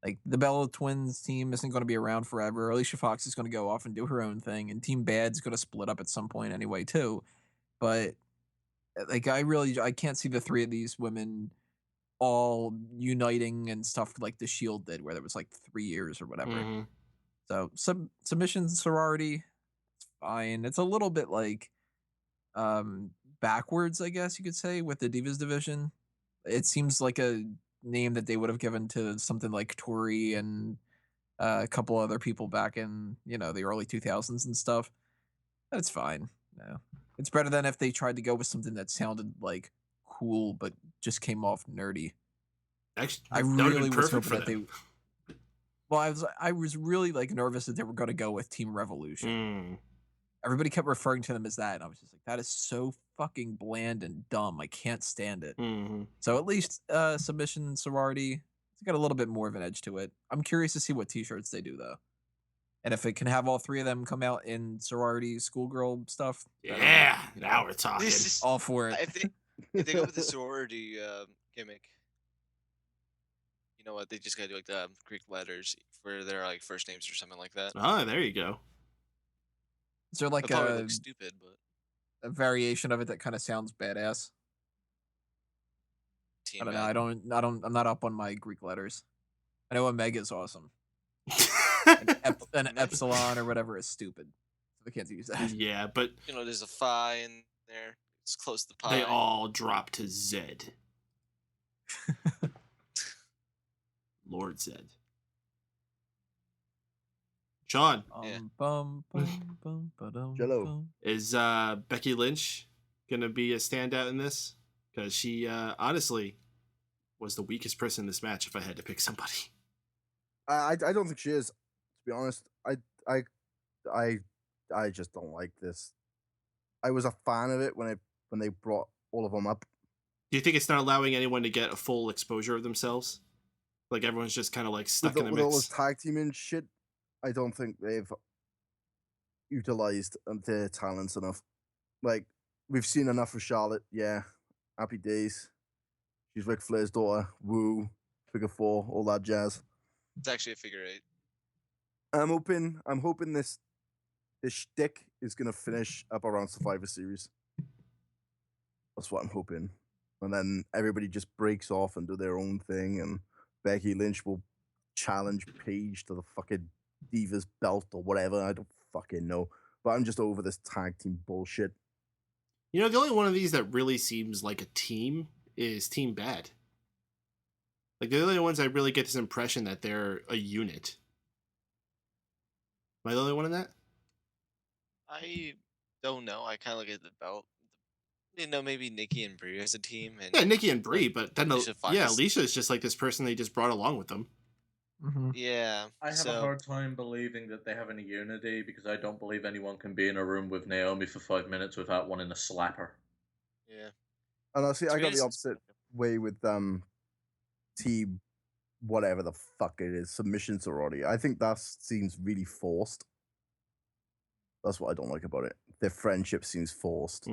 Like, the Bella Twins team isn't going to be around forever. Alicia Fox is going to go off and do her own thing, and Team Bad's going to split up at some point anyway, too. But, like, I can't see the three of these women all uniting and stuff like the Shield did, where there was like 3 years or whatever. Mm-hmm. So submission sorority, it's fine. It's a little bit like backwards, I guess you could say, with the Divas division. It seems like a name that they would have given to something like Tori and a couple other people back in, the early 2000s and stuff. That's fine. No. It's better than if they tried to go with something that sounded like cool but just came off nerdy. Actually, I that would've really been was perfect hoping for that them. Well, I was really like nervous that they were going to go with Team Revolution. Everybody kept referring to them as that, and I was just like, that is so fucking bland and dumb. I can't stand it. Mm-hmm. So at least submission sorority, it's got a little bit more of an edge to it. I'm curious to see what t-shirts they do though, and if it can have all three of them come out in sorority schoolgirl stuff. Yeah, now we're talking. All for it. If they go with the sorority gimmick, you know what? They just gotta do like the Greek letters for their like first names or something like that. Oh, there you go. Is there like It'll probably look stupid, but a variation of it that kind of sounds badass? I don't know. I'm not up on my Greek letters. I know Omega is awesome. An epsilon or whatever is stupid. So they can't use that. Yeah, but there's a phi in there. It's close to pi. they all drop to Z. Lord Zed. Shaun. Jello. Is Becky Lynch gonna be a standout in this? Because she honestly was the weakest person in this match. If I had to pick somebody, I don't think she is. To be honest, I just don't like this. I was a fan of it when they brought all of them up. do you think it's not allowing anyone to get a full exposure of themselves? Like everyone's just kind of like stuck in the With all mix. this tag team and shit, I don't think they've utilized their talents enough. Like, we've seen enough of Charlotte, yeah. Happy days. She's Ric Flair's daughter. Woo. Figure 4, all that jazz. It's actually a figure 8. I'm hoping this shtick is gonna finish up around Survivor Series. That's what I'm hoping. And then everybody just breaks off and do their own thing, and Becky Lynch will challenge Paige to the fucking Divas belt or whatever. I don't fucking know. But I'm just over this tag team bullshit. The only one of these that really seems like a team is Team Bad. Like, they're the only ones I really get this impression that they're a unit. Am I the only one in that? I don't know. I kind of look at the belt. Maybe Nikki and Brie as a team. And Yeah, Nikki and Brie, but then Alicia Alicia is just like this person they just brought along with them. Mm-hmm. Yeah. I have a hard time believing that they have any unity because I don't believe anyone can be in a room with Naomi for 5 minutes without wanting to slap her. Yeah. And I see, I got the Seriously. opposite way with team whatever the fuck it is, submission sorority. I think that seems really forced. That's what I don't like about it. Their friendship seems forced.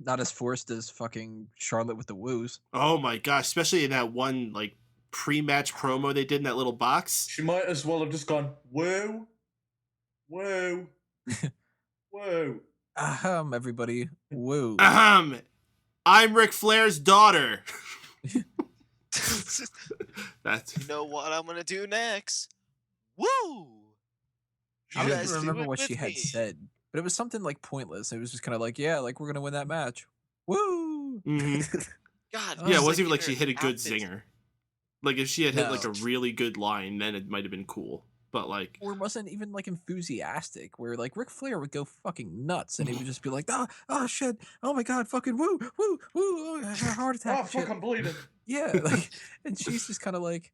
Not as forced as fucking Charlotte with the woos. Oh my gosh, especially in that one like pre-match promo they did in that little box. She might as well have just gone, whoa, whoa, whoa. Everybody. Woo. I'm Ric Flair's daughter. That's You know what I'm gonna do next? Woo! I You don't guys even do remember it what she with had me. said, but it was something like pointless. It was just kind of like, yeah, like we're gonna win that match. Woo! God, yeah, it just, wasn't even like in she her hit a good outfit. zinger. Like if she had hit like No. a really good line, then it might have been cool. But like, Or wasn't even like enthusiastic, where like Ric Flair would go fucking nuts, and he would just be like, oh shit, oh my god, fucking woo, woo, woo, oh, I had a heart attack. Oh, and shit. fuck, I'm bleeding. Yeah, like, and she's just kind of like,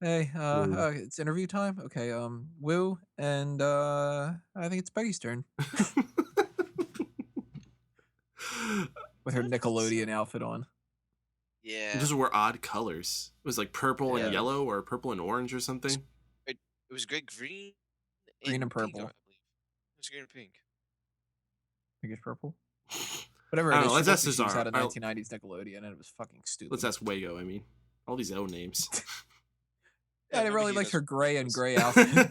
hey, Woo. it's interview time. Okay, woo, and I think it's Becky's turn with her Nickelodeon outfit on. Yeah. those were odd colors. It was like purple Yeah. and yellow, or purple and orange, or something. It was great green. Green and pink, purple. I believe. It was green and pink. Pinkish purple. Whatever I it don't is, know, she let's ask looked like she was Cesar. out of 1990s Nickelodeon, and it was fucking stupid. Let's ask Wago. I mean, all these O names. Yeah, I maybe really he liked knows her what gray it and is. gray outfit.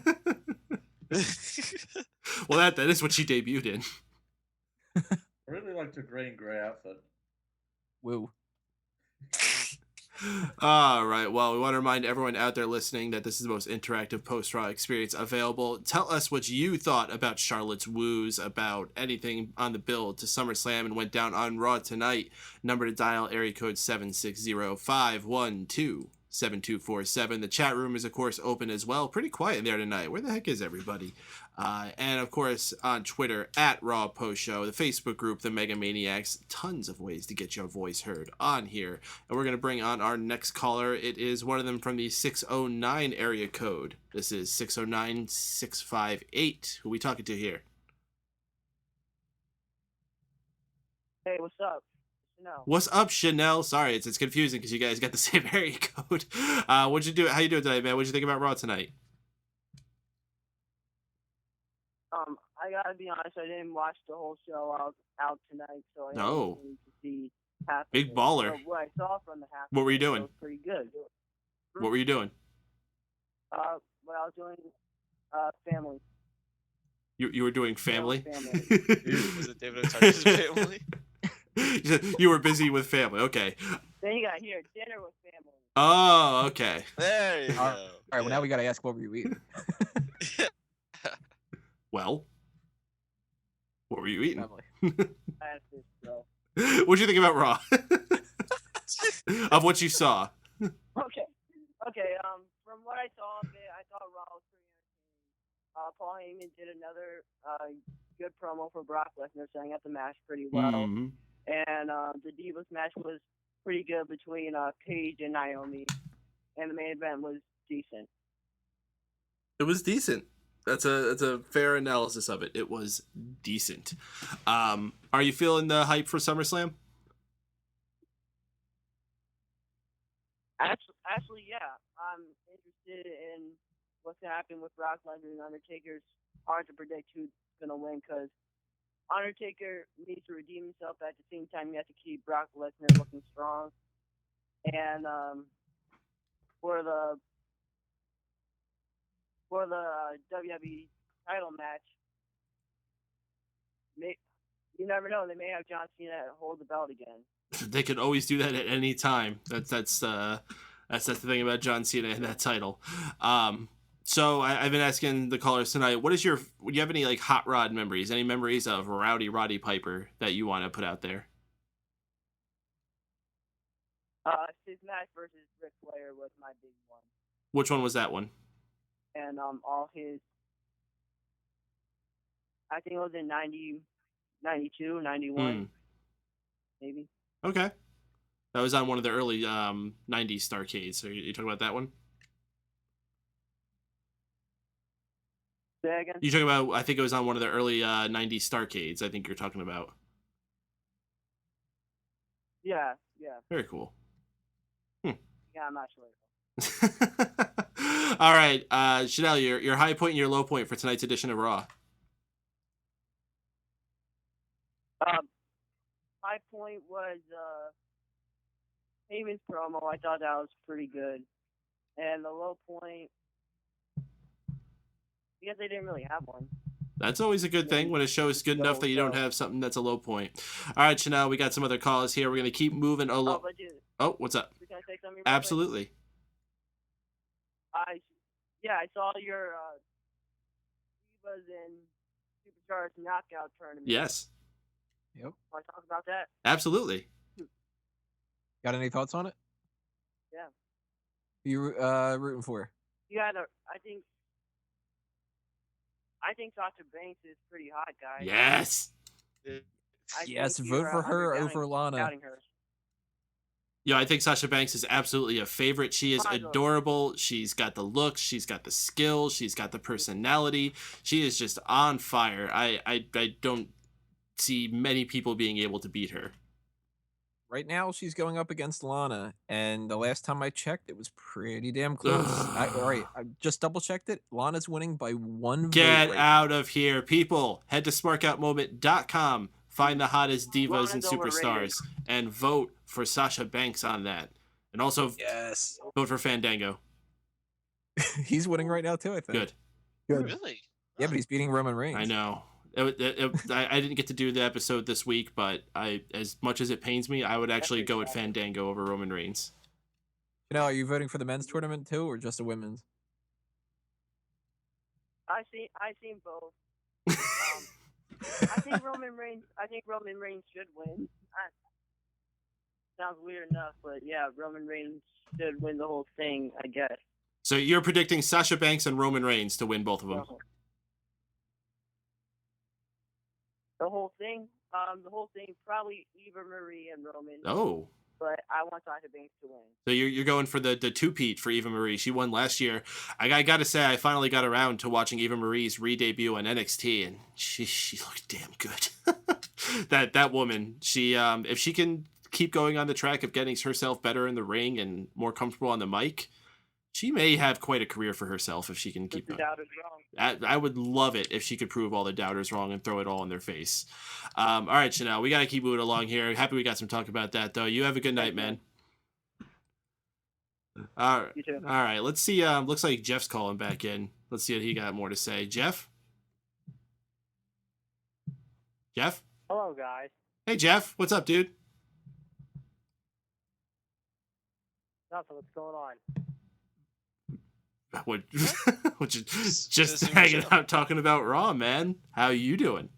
Well, that is what she debuted in. I really liked her grey and grey outfit. Woo. All right. Well, we want to remind everyone out there listening that this is the most interactive post-Raw experience available. Tell us what you thought about Charlotte's woos, about anything on the build to SummerSlam and went down on Raw tonight. Number to dial, area code 760-512-7247. The chat room is, of course, open as well. Pretty quiet in there tonight. Where the heck is everybody? And, of course, on Twitter, at Raw Post Show, the Facebook group, the Mega Maniacs. Tons of ways to get your voice heard on here. And we're going to bring on our next caller. It is one of them from the 609 area code. This is 609-658. Who we talking to here? Hey, what's up? Chanel. What's up, Chanel? Sorry, it's confusing because you guys got the same area code. What'd you do? How you doing tonight, man? What'd you think about Raw tonight? I gotta be honest, I didn't watch the whole show out tonight, so I No. didn't to see half. Big of it. baller. So what I saw from the half. What were you of it doing? was pretty good. What were you doing? What I was doing, family. You were doing family? Family. Was it David Otar's family? You were busy with family. Okay. Then you got here dinner with family. Oh, okay. There you go. All right, well, now we got to ask, what were you eating? Well, what were you eating? That's it, bro. What'd you think about Raw? Of what you saw. Okay. From what I saw of it, I thought Raw was pretty entertaining. Paul Heyman did another good promo for Brock Lesnar, setting up the match pretty well. Mhm. And the Divas match was pretty good between Paige and Naomi, and the main event was decent. It was decent. That's a fair analysis of it. It was decent. Are you feeling the hype for SummerSlam? Actually, yeah. I'm interested in what's going to happen with Brock Lesnar and Undertaker. It's hard to predict who's going to win because Undertaker needs to redeem himself. At the same time, you have to keep Brock Lesnar looking strong. And for the WWE title match, you never know. They may have John Cena hold the belt again. They could always do that at any time. That's the thing about John Cena and that title. So I've been asking the callers tonight, do you have any like hot rod memories? Any memories of Rowdy Roddy Piper that you want to put out there? His match versus Ric Flair was my big one. Which one was that one? And all his, I think it was in 90, 92, 91, maybe. Okay. That was on one of the early 90s Starcades. So you talking about that one? Say again? You talking about, I think it was on one of the early 90s Starcades, I think you're talking about. Yeah. Very cool. Yeah, I'm not sure. All right, Chanel, your high point and your low point for tonight's edition of Raw. My point was Heyman's promo. I thought that was pretty good. And the low point, because they didn't really have one. That's always a good thing when a show is good enough that you don't have something that's a low point. All right, Chanel, we got some other callers here. We're going to keep moving. Oh, what's up? Can I say something? Absolutely. I saw your Divas and Superstars knockout tournament. Yes. Yep. Want to talk about that? Absolutely. Got any thoughts on it? Yeah. Who you rooting for? I think Sasha Banks is pretty hot, guys. Yes. Yes, vote for her over Lana. Yeah, I think Sasha Banks is absolutely a favorite. She is adorable. She's got the looks. She's got the skills. She's got the personality. She is just on fire. I don't see many people being able to beat her. Right now, she's going up against Lana, and the last time I checked, it was pretty damn close. I just double-checked it. Lana's winning by one vote. Get out of here, people. Head to smarkoutmoment.com. Find the hottest divas and superstars and vote for Sasha Banks on that. And also vote for Fandango. He's winning right now, too, I think. Good. Really? Yeah, but he's beating Roman Reigns. I know. I didn't get to do the episode this week, but as much as it pains me, I would actually go with Fandango over Roman Reigns. You know, are you voting for the men's tournament too, or just the women's? I seen both. I think Roman Reigns should win. Sounds weird enough, but yeah, Roman Reigns should win the whole thing, I guess. So you're predicting Sasha Banks and Roman Reigns to win both of them? The whole thing? The whole thing, probably Eva Marie and Roman. Oh. But I want Sasha Banks to win. So you're going for the two-peat for Eva Marie. She won last year. I got to say, I finally got around to watching Eva Marie's re-debut on NXT, and she looked damn good. that woman, she if she can keep going on the track of getting herself better in the ring and more comfortable on the mic, she may have quite a career for herself if she can keep going. I would love it if she could prove all the doubters wrong and throw it all in their face. All right, Chanel, we got to keep moving along here. Happy we got some talk about that, though. You have a good night, man. All right. You too. All right, let's see. Looks like Jeff's calling back in. Let's see what he got more to say. Jeff? Jeff? Hello, guys. Hey, Jeff. What's up, dude? Nothing. What's going on? Which is just hanging out talking about Raw, man. How you doing?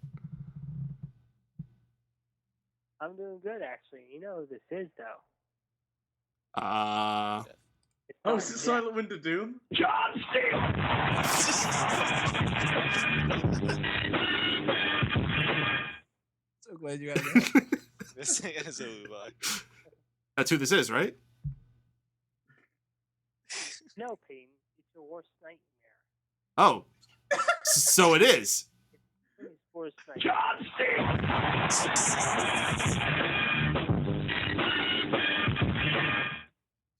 I'm doing good, actually. You know who this is, though. Oh, is it Silent Wind of Doom? John Steele! So glad you had that. That's who this is, right? No, Paden. It's your worst nightmare. Oh, so it is. It's his worst nightmare. John Steele!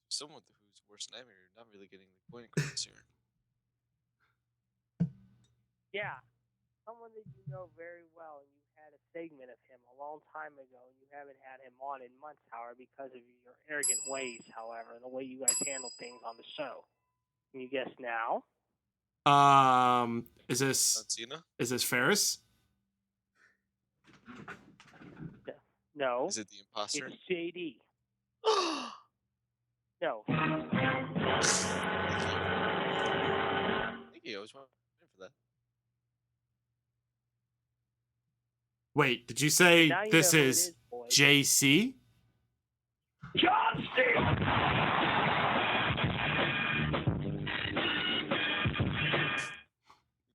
Someone whose worst nightmare, you're not really getting the point across here. Yeah, someone that you know very well, and you had a segment of him a long time ago, and you haven't had him on in months, however, because of your arrogant ways, however, and the way you guys handle things on the show. Can you guess now? Is this Ferris? No. Is it the imposter? It's JD. No. Thank you. I was waiting for that. Wait, did you say Now you this know who it is boys. JC? John Steele!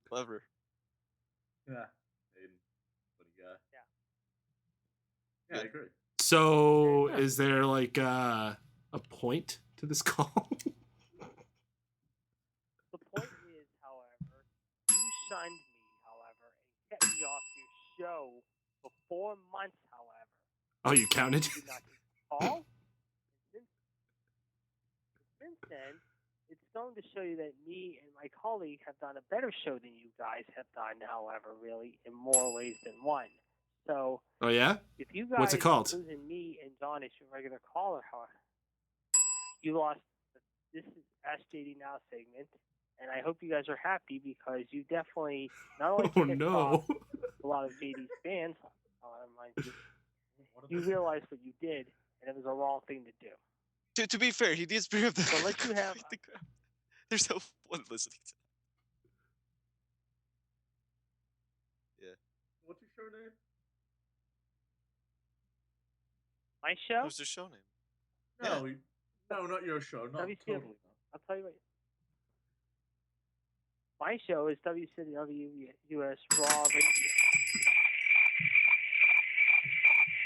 Clever. Yeah. Aiden. Funny guy. Yeah, I agree. So is there like a point to this call? The point is, however, you shunned me, however, and kept me off your show for 4 months, however. Oh, you counted? You did not take the call. Since then, it's going to show you that me and my colleague have done a better show than you guys have done, however, really, in more ways than one. So, Oh yeah? if you guys, What's it called? including me and John as your regular caller, however, you lost this is Ask JD Now segment, and I hope you guys are happy because you definitely not only Oh pissed no. off a lot of JD's fans, mind you realized what you did, and it was a wrong thing to do. To be fair, he did bring up the. So let you have. There's no one listening to that. Yeah. What's your show name? My show? What's the show name? No, no, not your show. Not WCW. totally. Not. I'll tell you what. My show is WCW US Raw.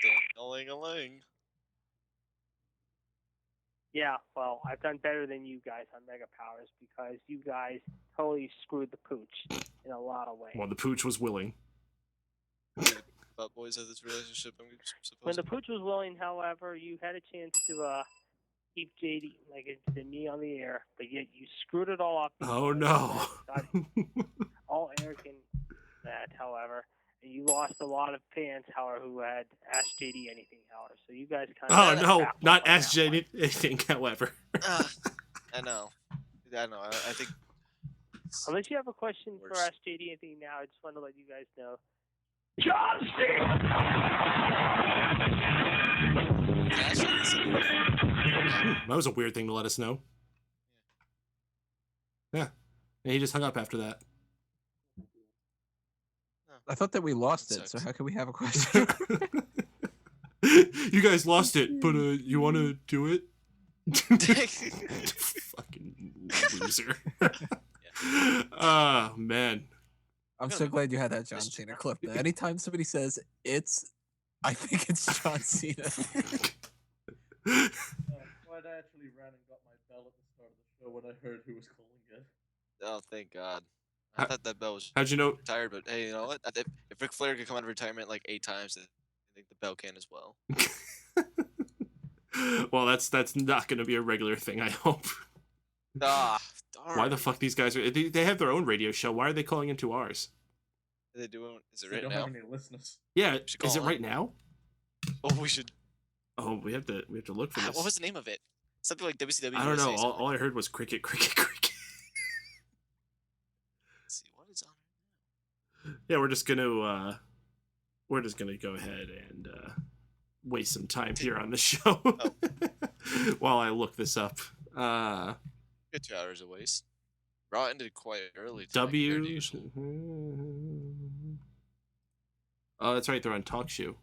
Ding-a-ling-a-ling. Yeah, well, I've done better than you guys on Mega Powers because you guys totally screwed the pooch in a lot of ways. Well, the pooch was willing. But boys have this relationship. I'm supposed When the to. pooch was willing, however, you had a chance to keep JD, like it did me on the air, but yet you screwed it all up. Oh no. All arrogant that, however. And you lost a lot of fans, however, who had asked JD anything, however. So you guys kind of. Oh no, not ask JD anything, however. I know. I think. Unless you have a question for Worse. Ask JD anything now, I just want to let you guys know. John Steele! That was a weird thing to let us know. Yeah. And he just hung up after that. I thought that we lost That it, so sucks. how can we have a question? You guys lost it, but you want to do it? Fucking loser. Oh, man. I'm so glad you had that John Cena clip. Anytime somebody says I think it's John Cena. Wyatt actually ran and got my bell at the start of the show when I heard who was calling it. Oh, thank God. I thought that bell was How'd you know? retired, but hey, you know what? If Ric Flair could come out of retirement like 8 times, I think the bell can as well. Well, that's not going to be a regular thing, I hope. Ah, darn. Why the fuck these guys are... They have their own radio show. Why are they calling into ours? Are they doing? Is it They right don't now? have any listeners. Yeah, should is it call right in. now? Oh, we should. Oh, we have to look for this. What was the name of it? Something like WCW. I don't know. USA, All I heard was cricket, cricket, cricket. Let's see what is on. Yeah, we're just gonna go ahead and waste some time here on the show while I look this up. Good 2 hours a waste. Raw ended quite early. Tonight, compared to usual. Oh, that's right. They're on Talk Show.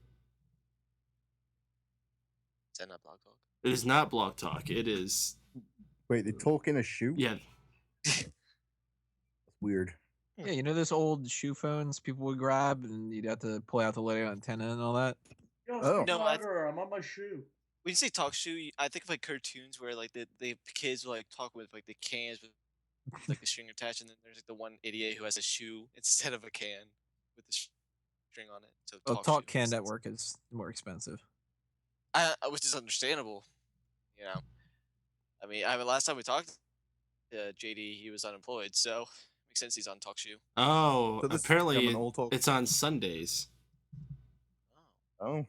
Is that not Blog Talk? It is not Blog Talk. It is. Wait, they talk in a shoe? Yeah. That's weird. Yeah, you know those old shoe phones people would grab and you'd have to pull out the little antenna and all that? Yo, Oh. speak No, louder, I'm on my shoe. When you say talk shoe, I think of like cartoons where like the kids will like talk with like the cans with like the string attached, and then there's like the one idiot who has a shoe instead of a can with the string on it. So Well, talk Talk shoe Can makes sense. Network is more expensive. Which is understandable, you know. I mean, last time we talked to JD, he was unemployed, so makes sense he's on Talk Shoe. Oh, So this is apparently becoming all talk. it's on Sundays. Oh.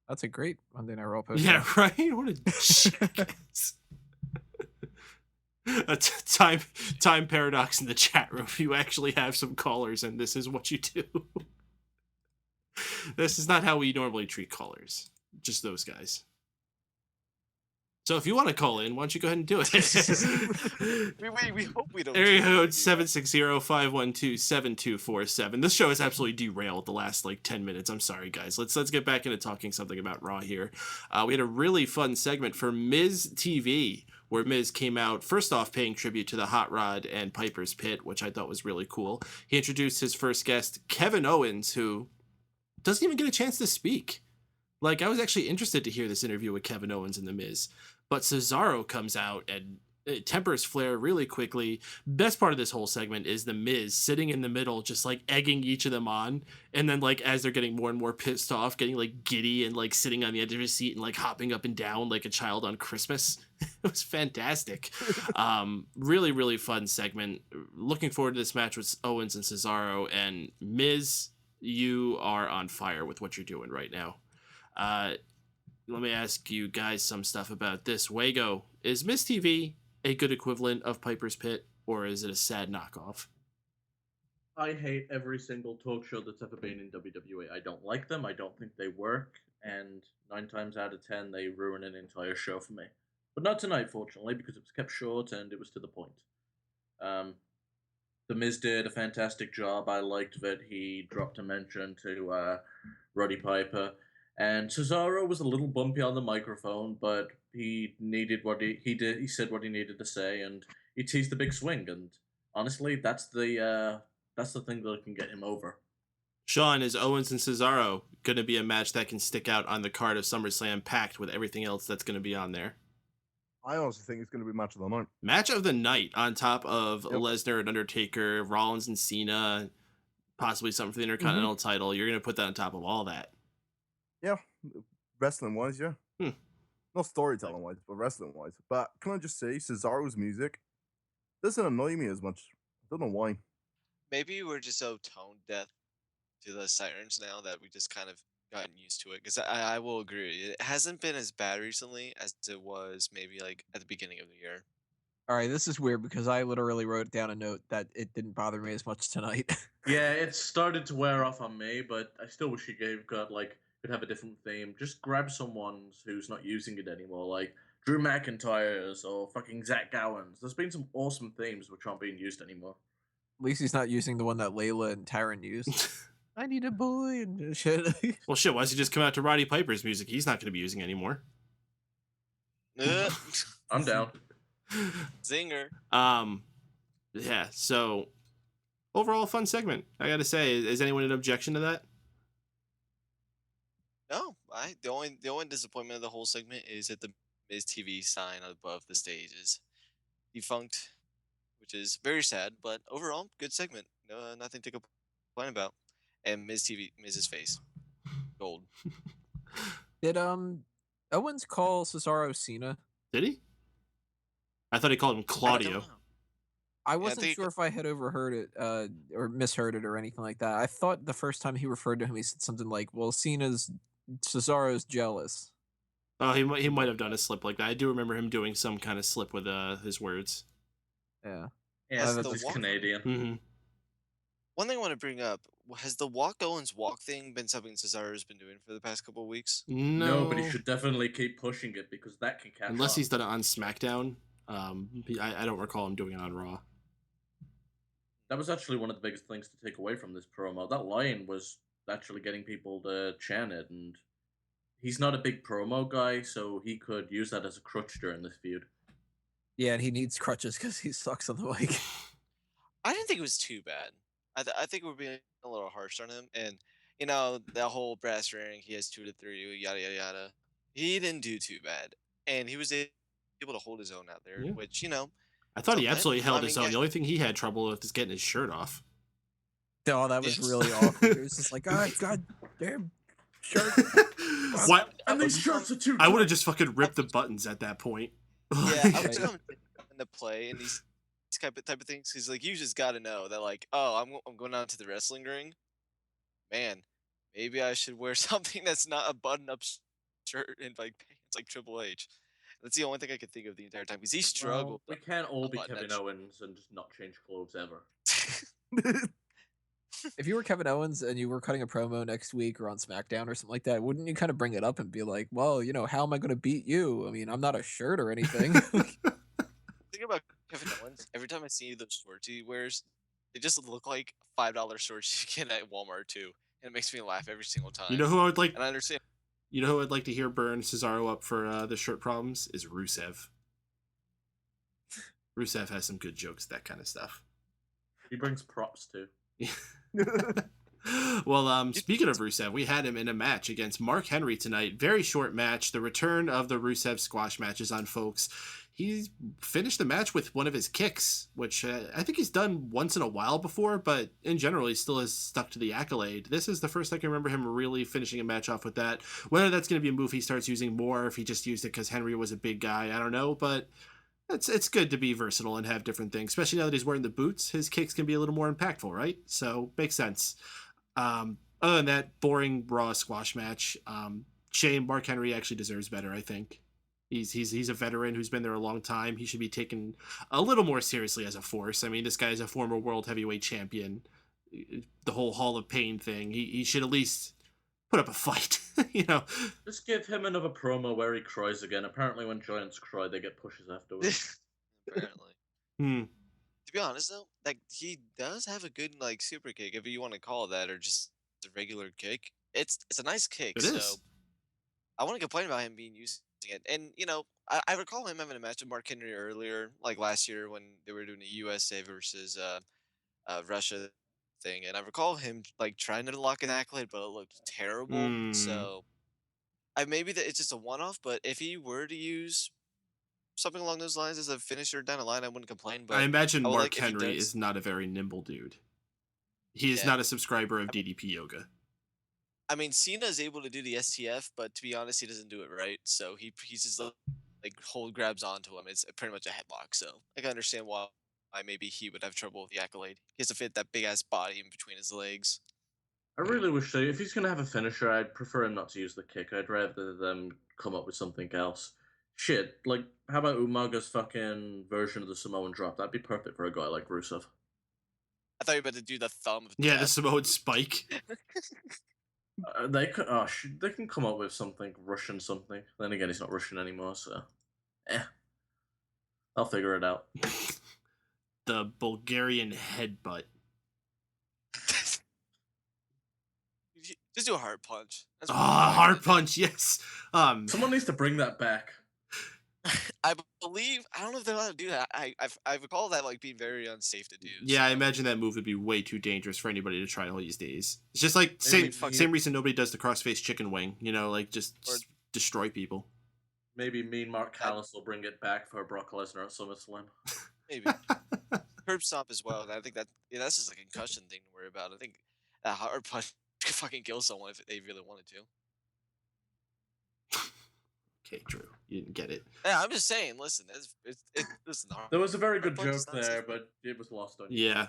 That's a great Monday Night Raw post. Yeah, right. What a jackass. A time paradox in the chat room. You actually have some callers, and this is what you do. This is not how we normally treat callers. Just those guys. So if you want to call in, why don't you go ahead and do it? We hope we don't. Area code 760-512-7247. This show is absolutely derailed the last like 10 minutes. I'm sorry, guys. Let's get back into talking something about Raw here. We had a really fun segment for Miz TV, where Miz came out, first off, paying tribute to the Hot Rod and Piper's Pit, which I thought was really cool. He introduced his first guest, Kevin Owens, who doesn't even get a chance to speak. Like, I was actually interested to hear this interview with Kevin Owens and The Miz. But Cesaro comes out and it tempers Flair really quickly. Best part of this whole segment is The Miz sitting in the middle, just like egging each of them on. And then like as they're getting more and more pissed off, getting like giddy and like sitting on the edge of his seat and like hopping up and down like a child on Christmas. It was fantastic. Really, really fun segment. Looking forward to this match with Owens and Cesaro. And Miz, you are on fire with what you're doing right now. Let me ask you guys some stuff about this. Wago, is Miz TV a good equivalent of Piper's Pit, or is it a sad knockoff? I hate every single talk show that's ever been in WWE. I don't like them. I don't think they work. And 9 times out of 10, they ruin an entire show for me. But not tonight, fortunately, because it was kept short and it was to the point. The Miz did a fantastic job. I liked that he dropped a mention to Roddy Piper. And Cesaro was a little bumpy on the microphone, but he needed what he did. He said what he needed to say, and he teased the big swing. And honestly, that's the thing that can get him over. Shaun, is Owens and Cesaro going to be a match that can stick out on the card of SummerSlam, packed with everything else that's going to be on there? I honestly think it's going to be match of the night. Match of the night on top of Lesnar and Undertaker, Rollins and Cena, possibly something for the Intercontinental title. You're going to put that on top of all that. Yeah, wrestling-wise, yeah. Not storytelling-wise, but wrestling-wise. But can I just say, Cesaro's music doesn't annoy me as much. I don't know why. Maybe we're just so tone deaf to the sirens now that we just kind of gotten used to it. Because I will agree, it hasn't been as bad recently as it was maybe like at the beginning of the year. All right, this is weird because I literally wrote down a note that it didn't bother me as much tonight. Yeah, it started to wear off on me, but I still wish could have a different theme. Just grab someone who's not using it anymore. Like, Drew McIntyre's or fucking Zach Gowen's. There's been some awesome themes which aren't being used anymore. At least he's not using the one that Layla and Tyron used. I need a boy and shit. Well, shit, why does he just come out to Roddy Piper's music? He's not going to be using anymore. I'm down. Zinger. Yeah, so overall fun segment. I got to say, is anyone an objection to that? No, the only disappointment of the whole segment is that the Miz TV sign above the stage is defunct, which is very sad. But overall, good segment. No, nothing to complain about. And Miz's face, gold. Did Owens call Cesaro Cena? Did he? I thought he called him Claudio. I wasn't sure if I had overheard it or misheard it or anything like that. I thought the first time he referred to him, he said something like, "Well, Cesaro's jealous." Oh, he might have done a slip like that. I do remember him doing some kind of slip with his words. Yeah. Yeah, he's Canadian. Mm-hmm. One thing I want to bring up, has the Walk Owens walk thing been something Cesaro's been doing for the past couple of weeks? No, but he should definitely keep pushing it because that can catch unless on. he's done it on SmackDown. I don't recall him doing it on Raw. That was actually one of the biggest things to take away from this promo. That line was actually getting people to chant it, and he's not a big promo guy, so he could use that as a crutch during this feud. Yeah, and he needs crutches because he sucks on the mic. I didn't think it was too bad. I think we're being a little harsh on him, and you know that whole brass ring. He has 2 to 3, yada yada yada. He didn't do too bad, and he was able to hold his own out there, which I thought he absolutely held his own. The only thing he had trouble with is getting his shirt off. Oh, that was really awkward. It was just like, God damn shirt. What? And these shirts are too. I would have just fucking ripped the buttons at that point. Yeah, I was coming into play in these type of things because like you just got to know that like, oh, I'm going out to the wrestling ring, man. Maybe I should wear something that's not a button-up shirt and like pants like Triple H. That's the only thing I could think of the entire time because he struggled. Well, we can't all be Kevin Owens and just not change clothes ever. If you were Kevin Owens and you were cutting a promo next week or on SmackDown or something like that, wouldn't you kind of bring it up and be like, well, how am I going to beat you? I mean, I'm not a shirt or anything. Think about Kevin Owens. Every time I see those shorts he wears, they just look like $5 shorts you get at Walmart too. And it makes me laugh every single time. You know who I would like? And I understand. You know who I'd like to hear burn Cesaro up for the shirt problems is Rusev. Rusev has some good jokes, that kind of stuff. He brings props too. Well, speaking of Rusev, we had him in a match against Mark Henry tonight. Very short match. The return of the Rusev squash matches on folks. He finished the match with one of his kicks, which I think he's done once in a while before, but in general, he still has stuck to the accolade. This is the first I can remember him really finishing a match off with that. Whether that's going to be a move he starts using more, if he just used it because Henry was a big guy, I don't know, but it's good to be versatile and have different things, especially now that he's wearing the boots. His kicks can be a little more impactful, right? So, makes sense. Other than that, boring Raw squash match. Shame, Mark Henry actually deserves better, I think. He's a veteran who's been there a long time. He should be taken a little more seriously as a force. I mean, this guy is a former World Heavyweight Champion. The whole Hall of Pain thing. He should at least put up a fight, Just give him another promo where he cries again. Apparently when giants cry, they get pushes afterwards. Apparently. To be honest though, like he does have a good like super kick, if you want to call it that, or just a regular kick. It's a nice kick. It so is. I want to complain about him being using it. And I recall him having a match with Mark Henry earlier, like last year when they were doing a USA versus Russia thing, and I recall him like trying to lock an accolade, but it looked terrible. So maybe that it's just a one-off, but if he were to use something along those lines as a finisher down the line, I wouldn't complain. But I imagine would Mark like if he Henry does- is not a very nimble dude. He is not a subscriber of DDP Yoga. I mean, Cena's able to do the STF, but to be honest, he doesn't do it right. So he's just like grabs onto him. It's pretty much a headlock. So I can understand why maybe he would have trouble with the accolade. He has to fit that big ass body in between his legs. I really wish so. If he's gonna have a finisher, I'd prefer him not to use the kick. I'd rather them come up with something else. Shit, like how about Umaga's fucking version of the Samoan drop? That'd be perfect for a guy like Rusev. I thought you were about to do the thumb. Yeah, the Samoan spike. They could. They can come up with something Russian something. Then again, he's not Russian anymore, so I'll figure it out. The Bulgarian headbutt. Just do a hard punch. Hard punch, yes. Someone needs to bring that back. I don't know if they're allowed to do that. I recall that like being very unsafe to do. Yeah, I imagine that move would be way too dangerous for anybody to try all these days. It's just like same reason nobody does the crossface chicken wing. You know, like just destroy people. Maybe Mean Mark Callis will bring it back for Brock Lesnar at SummerSlam. Maybe. Curb stomp as well. And I think that's just a concussion thing to worry about. I think a hard punch could fucking kill someone if they really wanted to. Okay, Drew, you didn't get it. Yeah, I'm just saying. Listen, listen. There was a very good joke there, but it was lost on you. Yeah.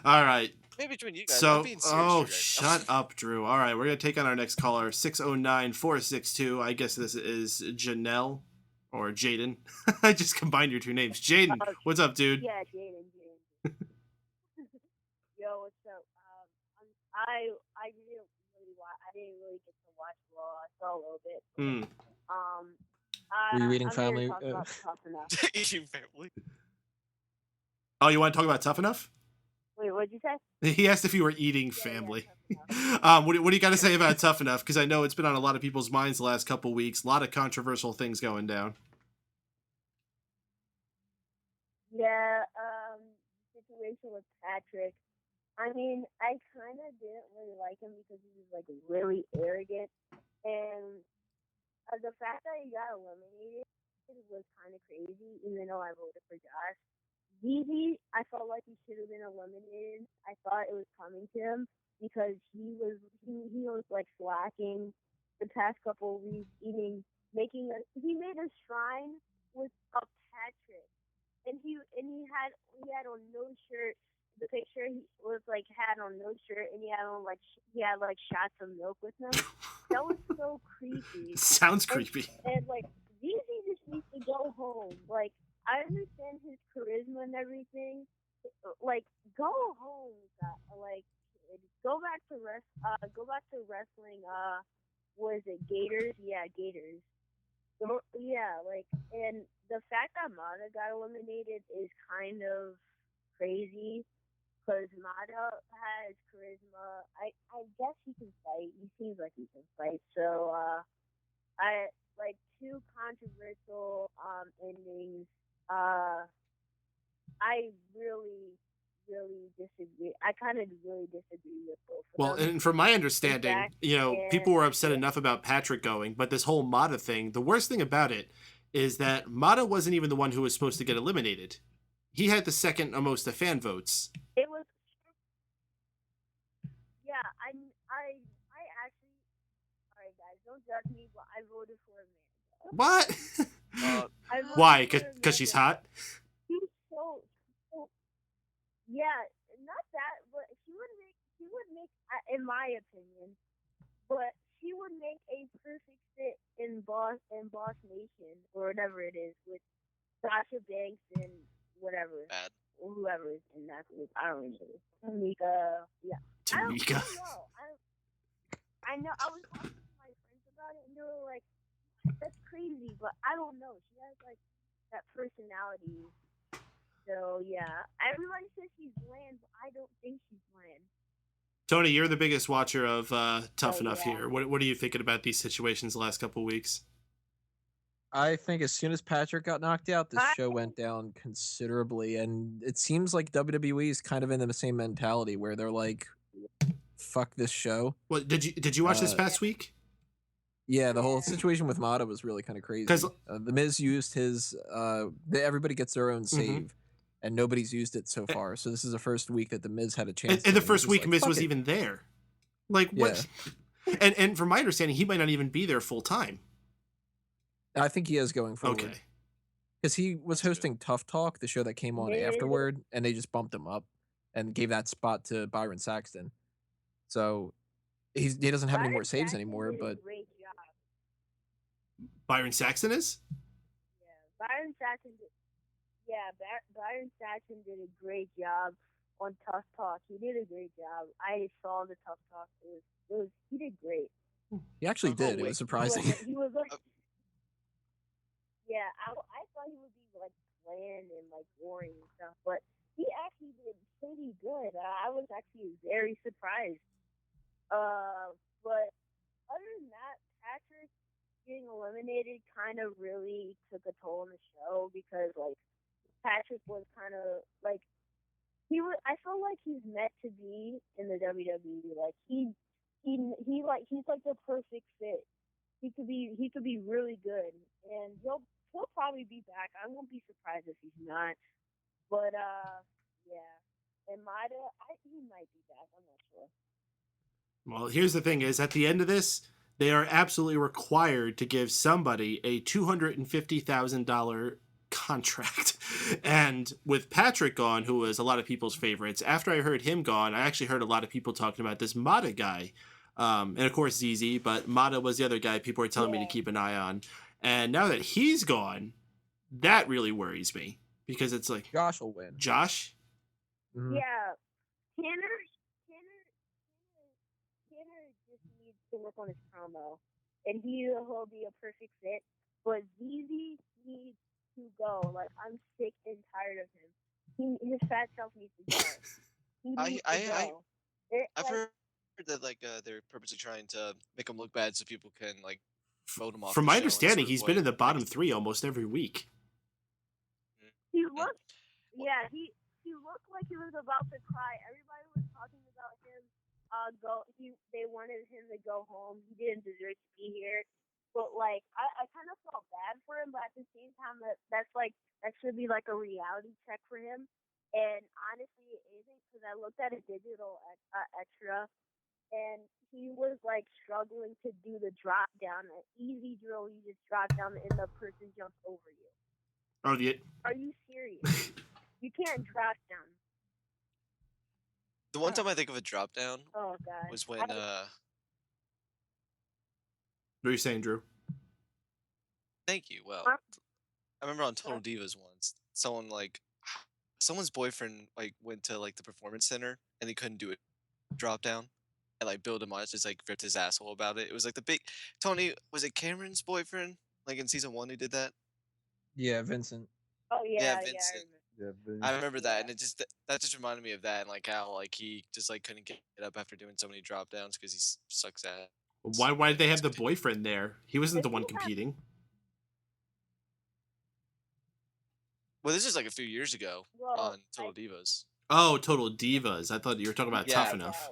All right. Maybe between you guys. So, I'm being serious shut up, Drew. All right, we're gonna take on our next caller, 609-462. I guess this is Janelle or Jaden. I just combined your two names. Jaden, what's up, dude? Yeah, Jaden. Yo, what's up? I didn't really get to watch Raw. I saw a little bit. Were you reading I'm Family? here to talk about Tough Enough. Eating Family. Oh, you want to talk about Tough Enough? Wait, what'd you say? He asked if you were eating Family. What do you got to say about Tough Enough? Because I know it's been on a lot of people's minds the last couple weeks. A lot of controversial things going down. Yeah, situation with Patrick. I mean, I kind of didn't really like him because he was like really arrogant, and the fact that he got eliminated was kind of crazy. Even though I voted for Josh, DZ, I felt like he should have been eliminated. I thought it was coming to him because he was like slacking the past couple of weeks, he made a shrine with a Patrick, and he had on no shirt. The picture he was like had on no shirt, and he had shots of milk with him. That was so creepy. Sounds creepy. And like DZ just needs to go home. Like I understand his charisma and everything. Like go home. Like go back to wrestling. What is it? Gators? Yeah, Gators. Yeah, like, and the fact that Mata got eliminated is kind of crazy. Because Mata has charisma. I guess he can fight. He seems like he can fight. So, I like two controversial endings. I really disagree. I kind of really disagree with both of them. And from my understanding, Zack people were upset enough about Patrick going, but this whole Mata thing, the worst thing about it is that Mata wasn't even the one who was supposed to get eliminated. He had the second most of fan votes. It was, yeah. I actually. All right, guys, don't judge me, but I voted for Amanda. What? Why? Because she's hot. She's so. Yeah, not that, but she would make, in my opinion, but she would make a perfect fit in Boss Nation or whatever it is with Sasha Banks and whatever, whoever is in that group. I don't remember. Tamika, yeah. Tamika. I know. I was talking to my friends about it, and they were like, "That's crazy," but I don't know. She has like that personality. So yeah, everybody says she's bland, but I don't think she's bland. Tony, you're the biggest watcher of Tough Enough here. What are you thinking about these situations the last couple of weeks? I think as soon as Patrick got knocked out, this show went down considerably, and it seems like WWE is kind of in the same mentality where they're like, "Fuck this show." Well, did you watch this past week? Yeah, the whole situation with Mata was really kind of crazy. Because the Miz used his, everybody gets their own save, and nobody's used it so far. So this is the first week that the Miz had a chance. And the first week, Miz was even there. Like what? Yeah. And from my understanding, he might not even be there full time. I think he is going forward. Okay. Because he was hosting Tough Talk, the show that came on afterward, and they just bumped him up and gave that spot to Byron Saxton. So he doesn't have any more saves anymore, but Byron Saxton is? Yeah, Byron Saxton did a great job on Tough Talk. He did a great job. I saw the Tough Talk. He did great. He actually did. It was surprising. He was like, Yeah, I thought he would be like bland and like boring and stuff, but he actually did pretty good. I was actually very surprised. But other than that, Patrick getting eliminated kind of really took a toll on the show because like Patrick was kind of like I feel like he's meant to be in the WWE. Like he's like the perfect fit. He could be really good, and he'll probably be back. I won't be surprised if he's not. But yeah, and Maida, he might be back. I'm not sure. Well, here's the thing: is at the end of this, they are absolutely required to give somebody a $250,000 contract. And with Patrick gone, who was a lot of people's favorites, after I heard him gone, I actually heard a lot of people talking about this Mata guy. And of course ZZ, but Mata was the other guy people were telling me to keep an eye on. And now that he's gone, that really worries me because it's like Josh will win. Josh? Mm-hmm. Yeah, Tanner just needs to work on his promo, and he'll be a perfect fit. But ZZ needs to go. Like I'm sick and tired of him. His fat self needs to go. He needs to go. I've heard that like they're purposely trying to make him look bad so people can like vote him off. From the my show in a understanding, sort of he's way. been in the bottom 3 almost every week. He looked like he was about to cry. Everybody was talking about him. They wanted him to go home. He didn't deserve to be here. But like, I kind of felt bad for him. But at the same time, that should be like a reality check for him. And honestly, it isn't because I looked at a digital extra, and he was like struggling to do the drop down, an easy drill. You just drop down and the person jumps over you. Oh, yeah. Are you serious? You can't drop down. The one time I think of a drop down was when What are you saying, Drew? thank you. Well, I remember on Total Divas once, someone's boyfriend like went to like the performance center and he couldn't do it drop down, and like Bill DeMott just like ripped his asshole about it. It was like the big Tony, was it Cameron's boyfriend? Like in season 1 who did that? Yeah, Vincent. Oh yeah, Vincent. Yeah, I remember that, and it just that just reminded me of that, and like how like he just like couldn't get up after doing so many drop downs because he sucks ass. Why did they have the boyfriend there? He wasn't the one competing. Well, this is like a few years ago on Total Divas. Oh, Total Divas. I thought you were talking about Tough Enough.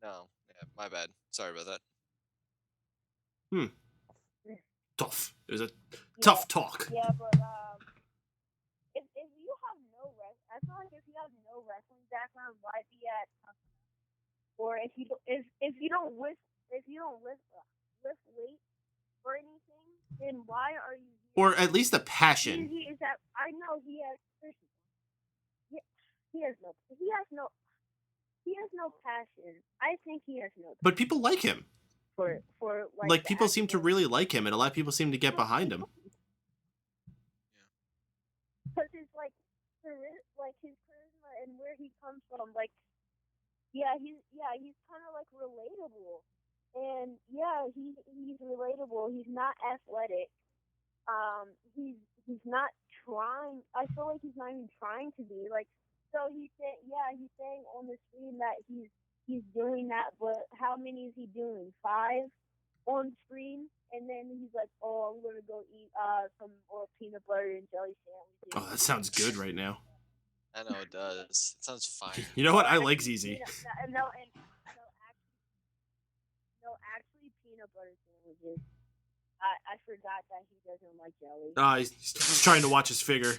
No, yeah, my bad. Sorry about that. Tough. It was a tough talk. Yeah, but if you have no I feel like if you have no wrestling background, why be at Tough Enough? Or if you don't lift weight or anything, then why are you? Or at least a passion. I know he has. He has no passion. I think he has no. But people like him. For like people seem to really like him, and a lot of people seem to get behind him. Because his his charisma and where he comes from, like he's kind of like relatable, and he's relatable. He's not athletic. He's not trying. I feel like he's not even trying to be like. So he's saying on the screen that he's doing that, but how many is he doing? 5 on screen, and then he's like, "Oh, I'm gonna go eat some more peanut butter and jelly sandwiches." Oh, that sounds good right now. I know it does. It sounds fine. You know what? I like ZZ. Actually, peanut butter sandwiches. I forgot that he doesn't like jelly. He's trying to watch his figure.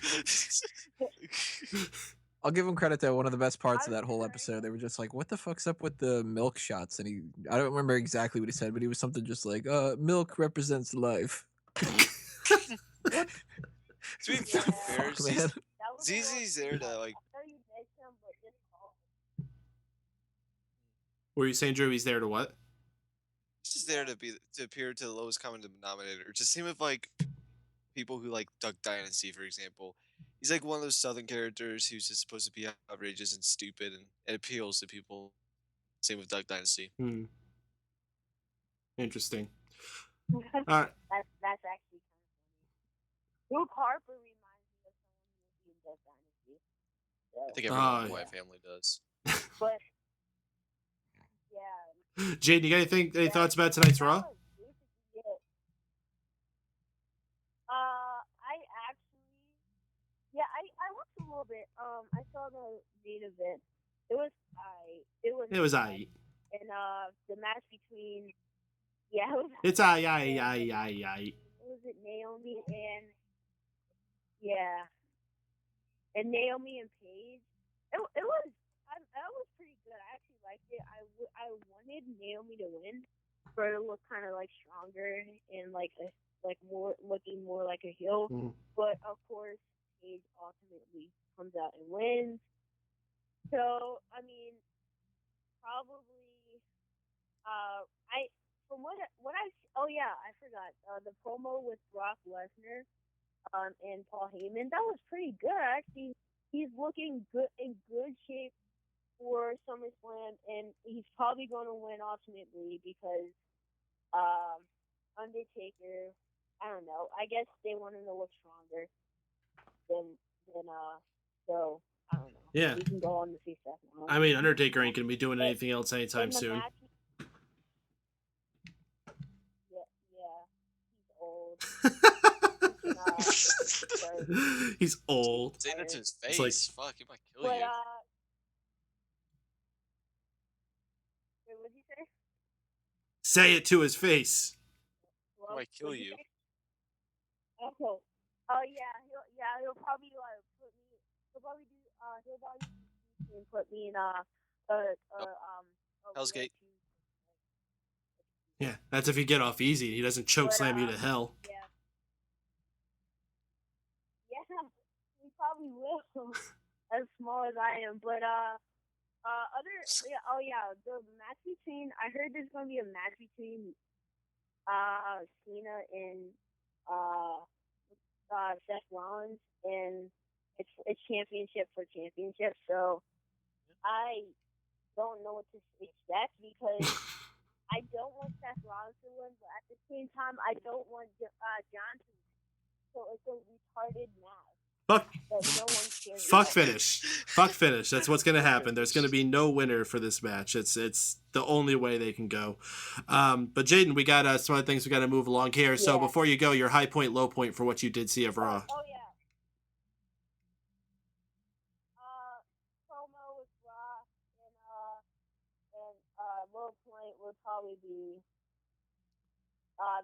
I'll give him credit though. One of the best parts of that whole episode, they were just like, "What the fuck's up with the milk shots?" And I don't remember exactly what he said, but he was something just like, "Milk represents life." To be fair, man. ZZ's there to like. Were you saying, Drew? He's there to what? He's just there to appear to the lowest common denominator. Just same with like people who like Duck Dynasty, for example. He's like one of those Southern characters who's just supposed to be outrageous and stupid, and it appeals to people. Same with Duck Dynasty. Interesting. That's actually kind of funny. Luke Harper reminds me of someone who would be in Death Dynasty. So, I think everyone in the Wyatt family does. but yeah. Jaden, you got any thoughts about tonight's Raw? I watched a little bit. I saw the main event. It was It was aight. And the match between It's aight. Was it Naomi and and Naomi and Paige? It was that was pretty good. I actually liked it. I wanted Naomi to win, for her to look kind of like stronger and like more looking more like a heel. Mm. But of course, Paige ultimately comes out and wins. So I mean, probably I forgot the promo with Brock Lesnar and Paul Heyman. That was pretty good. Actually, he's looking good in good shape for SummerSlam, and he's probably going to win ultimately because Undertaker. I don't know. I guess they want him to look stronger than so. I don't know. Yeah. We can go on to see Seth now. I mean, Undertaker ain't gonna be doing anything else anytime soon. He's old. Say that to his face. It's like, fuck, he might kill you. Wait, what did you say? Say it to his face. He might kill you. Oh yeah, he'll probably put me. He'll probably put me in Hell's Gate. Yeah, that's if you get off easy. He doesn't choke slam you to hell. Yeah, he probably will. As small as I am, but the match between. I heard there's gonna be a match between Cena and Seth Rollins, and it's championship for championship. So I don't know what to expect because I don't want Seth Rollins to win, but at the same time I don't want John to win. So it's a retarded match. Fuck finish. Fuck finish. That's what's gonna happen. There's gonna be no winner for this match. It's the only way they can go. But Jaden, we got some other things we got to move along here. So before you go, your high point, low point for what you did see of Raw. Promo with Raw and low point would probably be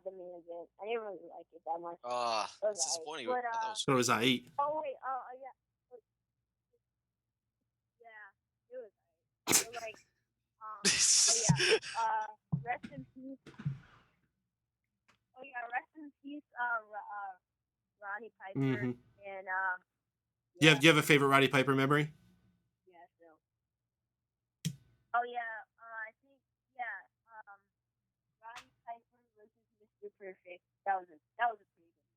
the main event. I didn't really like it that much. That's disappointing. But, so was I eat. Oh wait, yeah. Yeah, it was so, like, rest in peace. Oh yeah, rest in peace, Roddy Piper Mm-hmm. and You have a favorite Roddy Piper memory? Yeah, so. Oh yeah, I think Roddy Piper versus Mr. Perfect. That was a pretty good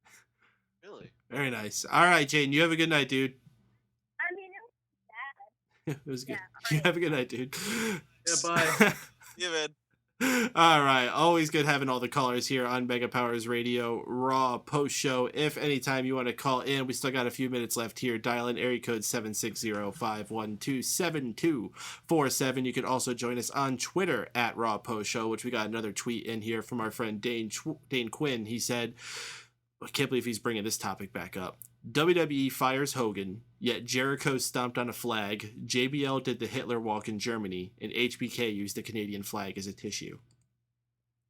match. Really? Very nice. All right, Jaden, you have a good night, dude. I mean, it was bad. It was good. Yeah, You have a good night, dude. Yeah, bye. Yeah, man. All right. Always good having all the callers here on Mega Powers Radio Raw post show. If anytime you want to call in, we still got a few minutes left here. Dial in area code 760-512-7247. You can also join us on Twitter at Raw Post Show, which we got another tweet in here from our friend Dane Quinn. He said, I can't believe he's bringing this topic back up. WWE fires Hogan, yet Jericho stomped on a flag, JBL did the Hitler walk in Germany, and HBK used the Canadian flag as a tissue.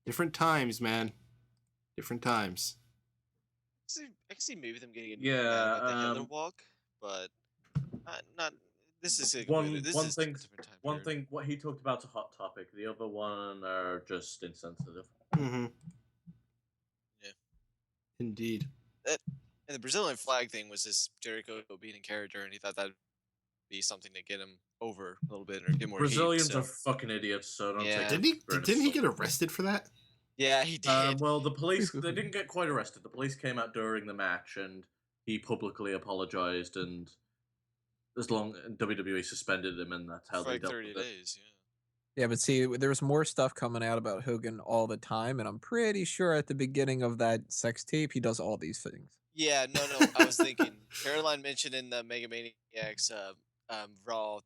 Different times, man. Different times. I can see maybe them getting Yeah, mad about the Hitler walk, but not. This is one thing. What he talked about is a hot topic. The other one are just insensitive. Mm-hmm. Yeah. Indeed. And the Brazilian flag thing was just Jericho being in character, and he thought that'd be something to get him over a little bit or get more Brazilians heat, are fucking idiots, so don't take Didn't he get arrested for that? Yeah, he did. Well, the police, they didn't get quite arrested. The police came out during the match, and he publicly apologized, and WWE suspended him, and that's how for they like dealt 30 with it. days, Yeah, but see, there's more stuff coming out about Hogan all the time, and I'm pretty sure at the beginning of that sex tape, he does all these things. Yeah, no. I was thinking. Caroline mentioned in the Mega Maniacs Raw,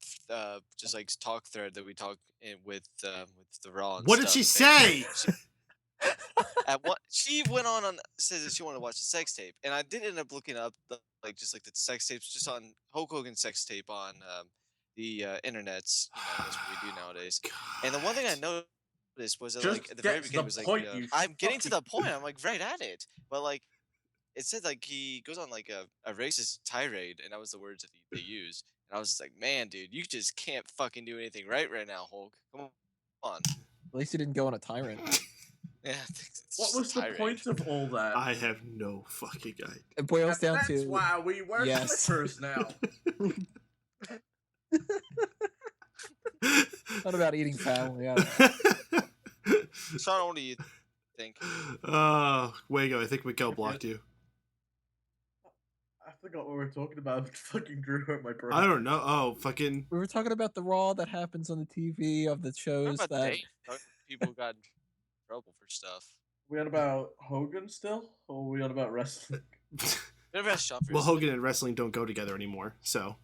just like talk thread that we talked in with the Raw and What did stuff. she say? At what she went on says that she wanted to watch the sex tape, and I did end up looking up the sex tapes just on Hulk Hogan sex tape on the internets. That's what we do nowadays. And the one thing I noticed was that, like, at the very beginning was like, I'm getting to the point. I'm like right at it, but like it said like he goes on like a racist tirade, and that was the words that they used. And I was just like, man, dude, you just can't fucking do anything right now, Hulk. Come on. At least he didn't go on a tyrant. Yeah. What was the point of all that? I have no fucking idea. It boils down That's to why we wear clippers now. Not about eating family. I don't know. Shaun, what do you think? Wago, I think Miguel blocked you. I forgot what we were talking about. Fucking Drew hurt my brain. I don't know. Oh, fucking. We were talking about the Raw that happens on the TV of the shows What about that. people got in trouble for stuff? We on about Hogan still, or we on about wrestling? Well, Hogan and wrestling don't go together anymore, so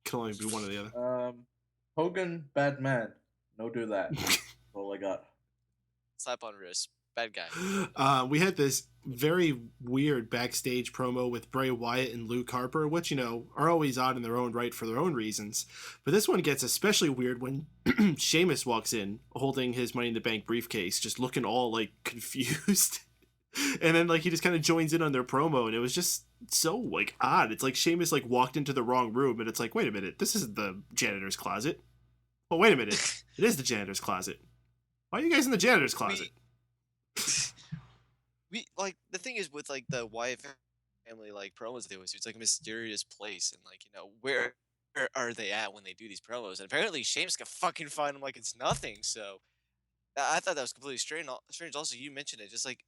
can only be one or the other. Hogan, bad man. No do that. That's all I got. Slap on wrist. Bad guy. We had this very weird backstage promo with Bray Wyatt and Luke Harper, which, are always odd in their own right for their own reasons. But this one gets especially weird when Sheamus walks in holding his Money in the Bank briefcase, just looking all like confused. And then like he just kind of joins in on their promo, and it was just so like odd. It's like Sheamus like walked into the wrong room, and it's like, wait a minute, this isn't the janitor's closet. Oh, wait a minute, it is the janitor's closet. Why are you guys in the janitor's closet? We like the thing is with like the Wyatt family like promos they always do. It's like a mysterious place, and like where are they at when they do these promos? And apparently Sheamus can fucking find them like it's nothing. So I thought that was completely strange. Also, you mentioned it, just like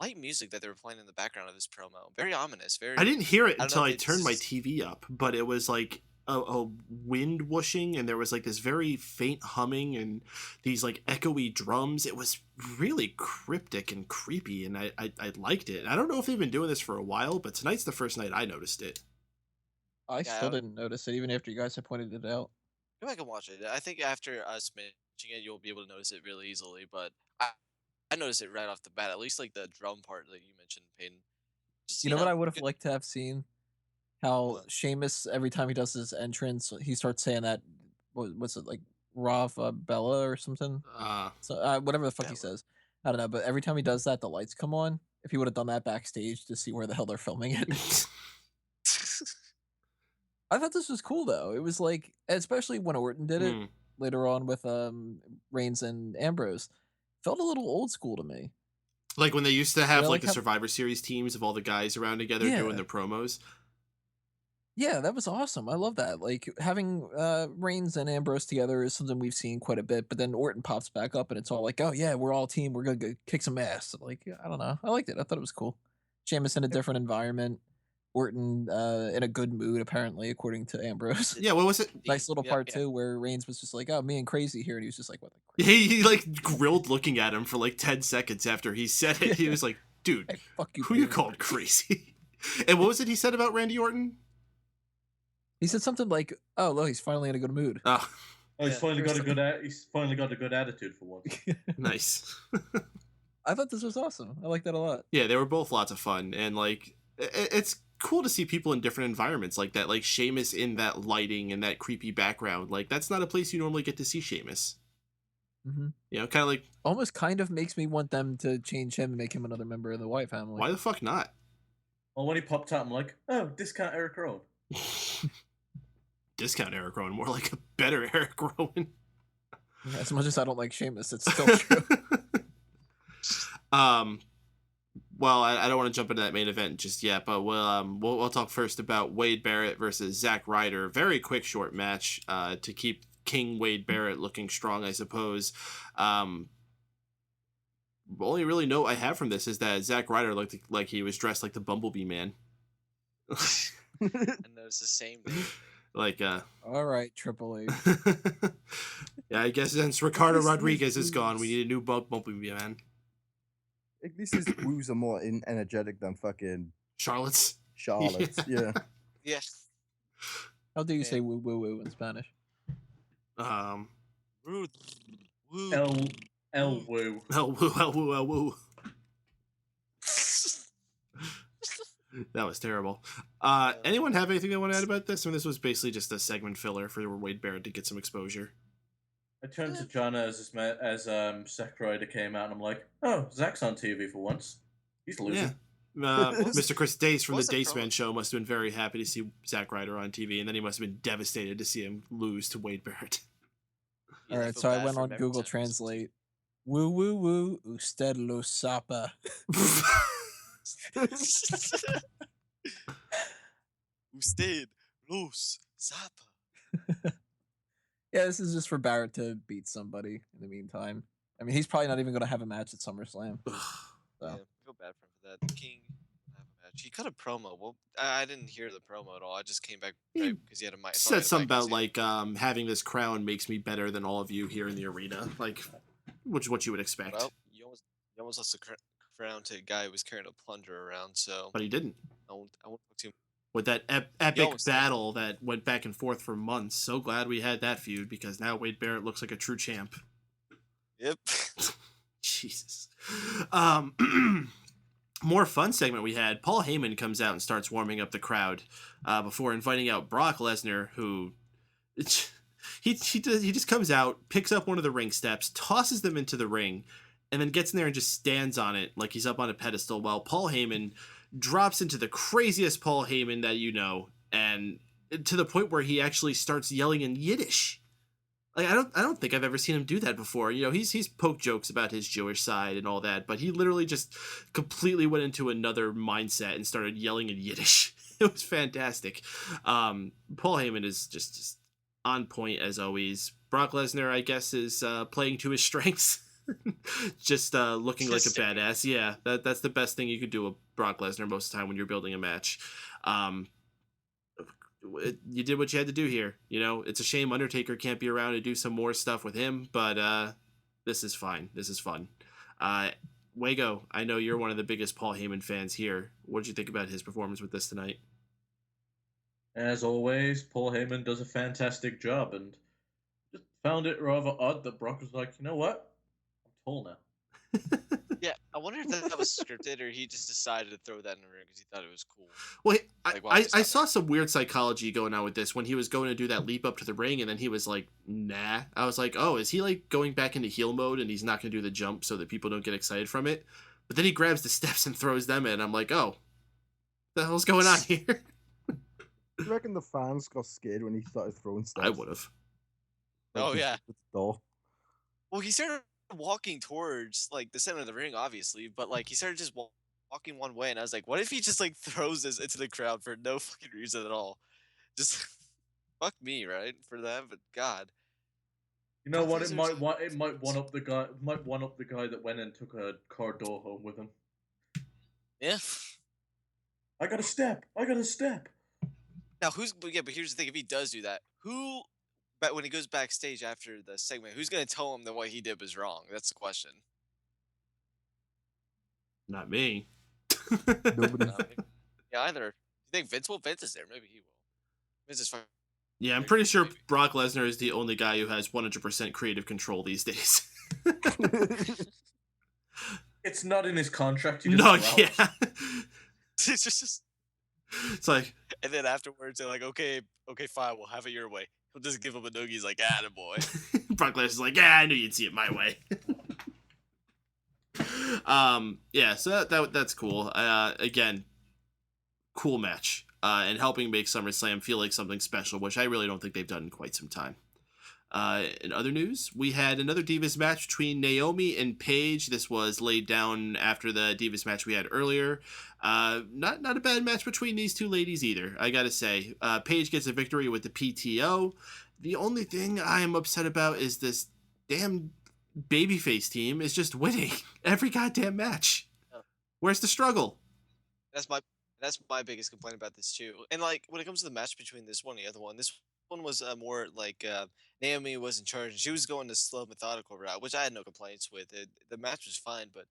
light music that they were playing in the background of this promo, very ominous. Very. I didn't hear it until I turned my TV up, but it was like a wind whooshing, and there was like this very faint humming and these like echoey drums. It was really cryptic and creepy, and I liked it. I don't know if they've been doing this for a while, but tonight's the first night I noticed it. I still didn't notice it, even after you guys had pointed it out. Go back and watch it. I think after us mentioning it, you'll be able to notice it really easily. But I noticed it right off the bat. At least like the drum part that you mentioned, Paden. You know what I would have liked to have seen? How Sheamus, every time he does his entrance, he starts saying that, what's it, like, Rav Bella or something? Whatever the fuck he says. I don't know, but every time he does that, the lights come on. If he would have done that backstage to see where the hell they're filming it. I thought this was cool, though. It was like, especially when Orton did it later on with Reigns and Ambrose. Felt a little old school to me. Like when they used to have like the Survivor Series teams of all the guys around together doing their promos. Yeah, that was awesome. I love that. Like having Reigns and Ambrose together is something we've seen quite a bit. But then Orton pops back up, and it's all like, "Oh yeah, we're all a team. We're gonna go kick some ass." Like I don't know, I liked it. I thought it was cool. Sheamus in a different environment. Orton in a good mood, apparently, according to Ambrose. Yeah, what was it? Nice little part too, where Reigns was just like, "Oh, me and Crazy here," and he was just like, "What?" He like grilled looking at him for like 10 seconds after he said it. He was like, "Dude, hey, fuck you, who you called crazy?" And what was it he said about Randy Orton? He said something like, "Oh, look, he's finally in a good mood." Oh, he's finally got a good attitude for once. Nice. I thought this was awesome. I like that a lot. Yeah, they were both lots of fun, and like it's cool to see people in different environments like that. Like Sheamus in that lighting and that creepy background. Like that's not a place you normally get to see Sheamus. Mm-hmm. Kind of like almost kind of makes me want them to change him and make him another member of the Wyatt family. Why the fuck not? Well, when he popped out, I'm like, oh, discount Eric Rowan. Discount Eric Rowan, more like a better Eric Rowan. As much as I don't like Sheamus, it's still true. Well, I don't want to jump into that main event just yet, but we'll talk first about Wade Barrett versus Zack Ryder. Very quick, short match to keep King Wade Barrett looking strong, I suppose. The only really note I have from this is that Zack Ryder looked like he was dressed like the Bumblebee Man. And there's the same thing. Like, All right, Triple H. yeah, I guess since Ricardo least Rodriguez his is gone, we moves- need a new bumpy man. At least his moves are more energetic than fucking Charlotte's. Charlotte's. Yeah. Yeah. How do you say Man. woo woo woo in Spanish? Rude. Woo. L woo. El woo, el woo, el woo. That was terrible. Anyone have anything they want to add about this? I mean, this was basically just a segment filler for Wade Barrett to get some exposure. I turned to Jana as Zack Ryder came out, and I'm like, oh, Zack's on TV for once. He's losing. Yeah. Mr. Chris Dace from the What's the Daceman show must have been very happy to see Zack Ryder on TV, and then he must have been devastated to see him lose to Wade Barrett. Yeah, All I right, feel so I bad went for on him every Google time he loses. Translate. Woo woo woo, usted lo sapa. Usted los Zappa. Yeah, this is just for Barrett to beat somebody in the meantime. I mean, he's probably not even going to have a match at SummerSlam. Yeah, I feel bad for him for that. The King didn't have a match. He cut a promo. Well, I didn't hear the promo at all. I just came back He because he had a mic. Said something about like having this crown makes me better than all of you here in the arena, like which is what you would expect. Well, you almost lost the crown to a guy who was carrying a plunger around. So But he didn't. I won't talk too. With that epic almost did. battle that went back and forth for months. So glad we had that feud because now Wade Barrett looks like a true champ. Yep. Jesus. More fun segment we had. Paul Heyman comes out and starts warming up the crowd before inviting out Brock Lesnar, who he just comes out, picks up one of the ring steps, tosses them into the ring, and then gets in there and just stands on it like he's up on a pedestal while Paul Heyman drops into the craziest Paul Heyman that you know, and to the point where he actually starts yelling in Yiddish. Like I don't think I've ever seen him do that before. You know, he's poked jokes about his Jewish side and all that, but he literally just completely went into another mindset and started yelling in Yiddish. It was fantastic. Paul Heyman is just on point as always. Brock Lesnar, I guess, is playing to his strengths. Just looking like a badass. Yeah, that's the best thing you could do with Brock Lesnar most of the time when you're building a match. You did what you had to do here. You know, it's a shame Undertaker can't be around to do some more stuff with him, but this is fine. This is fun. Wago, I know you're one of the biggest Paul Heyman fans here. What did you think about his performance with this tonight? As always, Paul Heyman does a fantastic job, and just found it rather odd that Brock was like, you know what? I'm tall now. Yeah, I wonder if that was scripted or he just decided to throw that in the ring because he thought it was cool. Well, Like, while I he's down saw some weird psychology going on with this when he was going to do that leap up to the ring and then he was like, nah. I was like, oh, is he like going back into heel mode and he's not going to do the jump so that people don't get excited from it? But then he grabs the steps and throws them in. I'm like, oh, what the hell's going on here? You reckon the fans got scared when he started throwing stuff? I would have. Oh, yeah. At the door. Well, he started walking towards like the center of the ring, obviously, but like he started just walking one way, and I was like, what if he just like throws this into the crowd for no fucking reason at all? Just fuck me, right? For that, but God. You know what? It Brock might one up the guy. Might one up the guy that went and took a car door home with him. Yeah. I got a step. I got a step. Now but here's the thing: if he does do that, but when he goes backstage after the segment, who's gonna tell him that what he did was wrong? That's the question. Not me. Nobody. Yeah, either. You think Vince will? Vince is there. Maybe he will. Vince is fine. Yeah, I'm pretty sure Brock Lesnar is the only guy who has 100% creative control these days. It's not in his contract. No, yeah. It's just. It's like, And then afterwards, they're like, okay, fine, we'll have it your way. He'll just give him a noogie. He's like, boy. Brock Lesnar's like, yeah, I knew you'd see it my way. Yeah, so that's cool. Again, cool match. And helping make SummerSlam feel like something special, which I really don't think they've done in quite some time. In other news, we had another Divas match between Naomi and Paige. This was laid down after the Divas match we had earlier. Not a bad match between these two ladies either, I gotta say. Paige gets a victory with the PTO. The only thing I am upset about is this damn babyface team is just winning every goddamn match. Where's the struggle? That's my That's my biggest complaint about this too. And like when it comes to the match between this one and the other one, this one was more like Naomi was in charge. And she was going the slow, methodical route, which I had no complaints with. The match was fine, but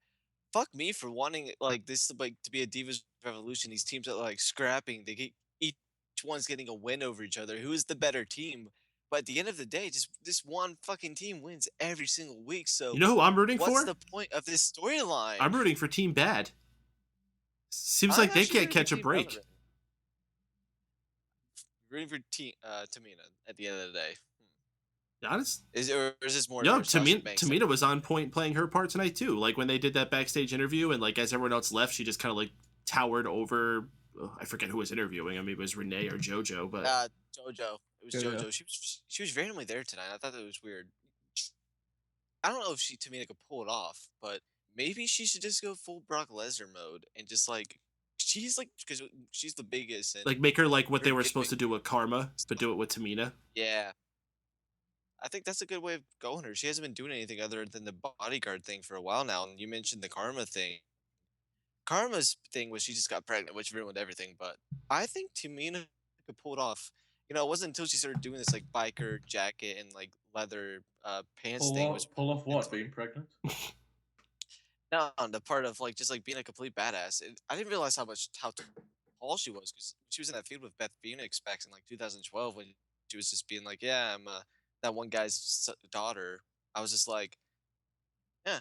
fuck me for wanting like this to be a Divas Revolution. These teams are like scrapping. They get each one's getting a win over each other. Who is the better team? But at the end of the day, just this one fucking team wins every single week. So You know who I'm rooting what's for? the point of this storyline? I'm rooting for Team Bad. Seems I'm like they actually can't catch a rooting for break. Team Rooting for Tamina at the end of the day. Honest? Is this more? No, of Sasha Banks Tamina was on point playing her part tonight too. Like when they did that backstage interview, and like as everyone else left, she just kind of like towered over. I forget who was interviewing. I mean, it was Renee or JoJo, but JoJo. It was JoJo. She was randomly there tonight. I thought that was weird. I don't know if Tamina could pull it off, but maybe she should just go full Brock Lesnar mode and just like because she's the biggest and like make her like what they were supposed to do with Karma, but do it with Tamina. yeah. I think that's a good way of going her. She hasn't been doing anything other than the bodyguard thing for a while now. And you mentioned the Karma thing. Karma's thing was she just got pregnant, which ruined everything. But I think Tamina could pull it off. You know, it wasn't until she started doing this like biker jacket and like leather pants thing. Pull off what? Being pregnant? No, the part of like just like being a complete badass. I didn't realize how tall she was because she was in that feud with Beth Phoenix back in like 2012 when she was just being like, yeah, I'm that one guy's daughter. I was just like, yeah,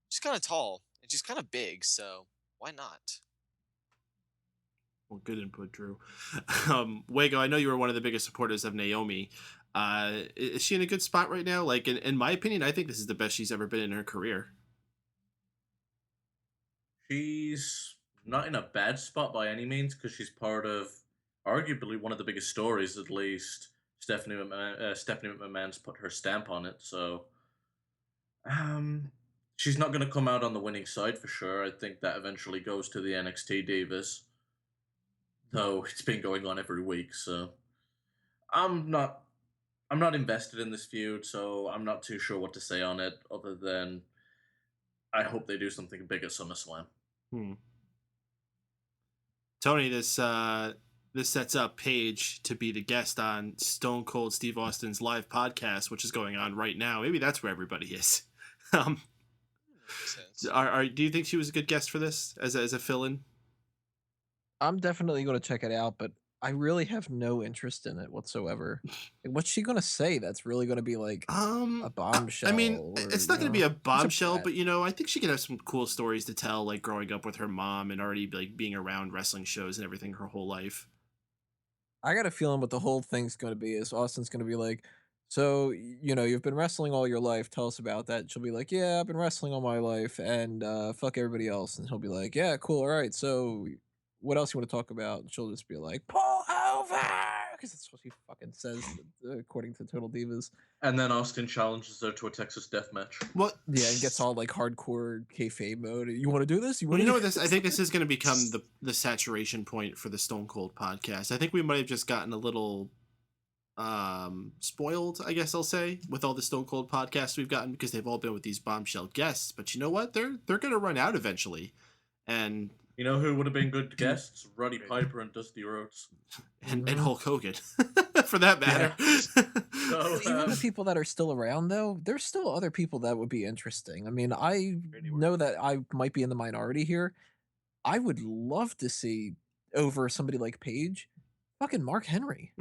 she's kind of tall and she's kind of big, so why not? Well, good input, Drew. Wago, I know you were one of the biggest supporters of Naomi. Is she in a good spot right now? Like, in my opinion, I think this is the best she's ever been in her career. She's not in a bad spot by any means because she's part of arguably one of the biggest stories, at least. Stephanie McMahon's put her stamp on it, so she's not going to come out on the winning side for sure. I think that eventually goes to the NXT Divas, though it's been going on every week. So I'm not invested in this feud, so I'm not too sure what to say on it, other than I hope they do something big at SummerSlam. Tony, this sets up Paige to be the guest on Stone Cold Steve Austin's live podcast, which is going on right now. Maybe that's where everybody is. Do you think she was a good guest for this as a fill-in? I'm definitely going to check it out, but I really have no interest in it whatsoever. What's she going to say that's really going to be like a bombshell? I mean, it's not going to be a bombshell, but I think she could have some cool stories to tell, like growing up with her mom and already like being around wrestling shows and everything her whole life. I got a feeling what the whole thing's going to be is Austin's going to be like, so, you've been wrestling all your life. Tell us about that. And she'll be like, yeah, I've been wrestling all my life and fuck everybody else. And he'll be like, yeah, cool. All right. So what else you want to talk about? And she'll just be like, pull over. Because that's what she fucking says, according to Total Divas. And then Austin challenges her to a Texas death match. What? Yeah, and gets all like hardcore kayfabe mode. You want to do this? I think this is going to become the saturation point for the Stone Cold podcast. I think we might have just gotten a little spoiled, I guess I'll say, with all the Stone Cold podcasts we've gotten because they've all been with these bombshell guests. But you know what? They're going to run out eventually. And you know who would have been good guests? Roddy Piper and Dusty Rhodes. And Hulk Hogan, for that matter. Yeah. So, even the people that are still around, though, there's still other people that would be interesting. I mean, I know that I might be in the minority here. I would love to see over somebody like Paige, fucking Mark Henry.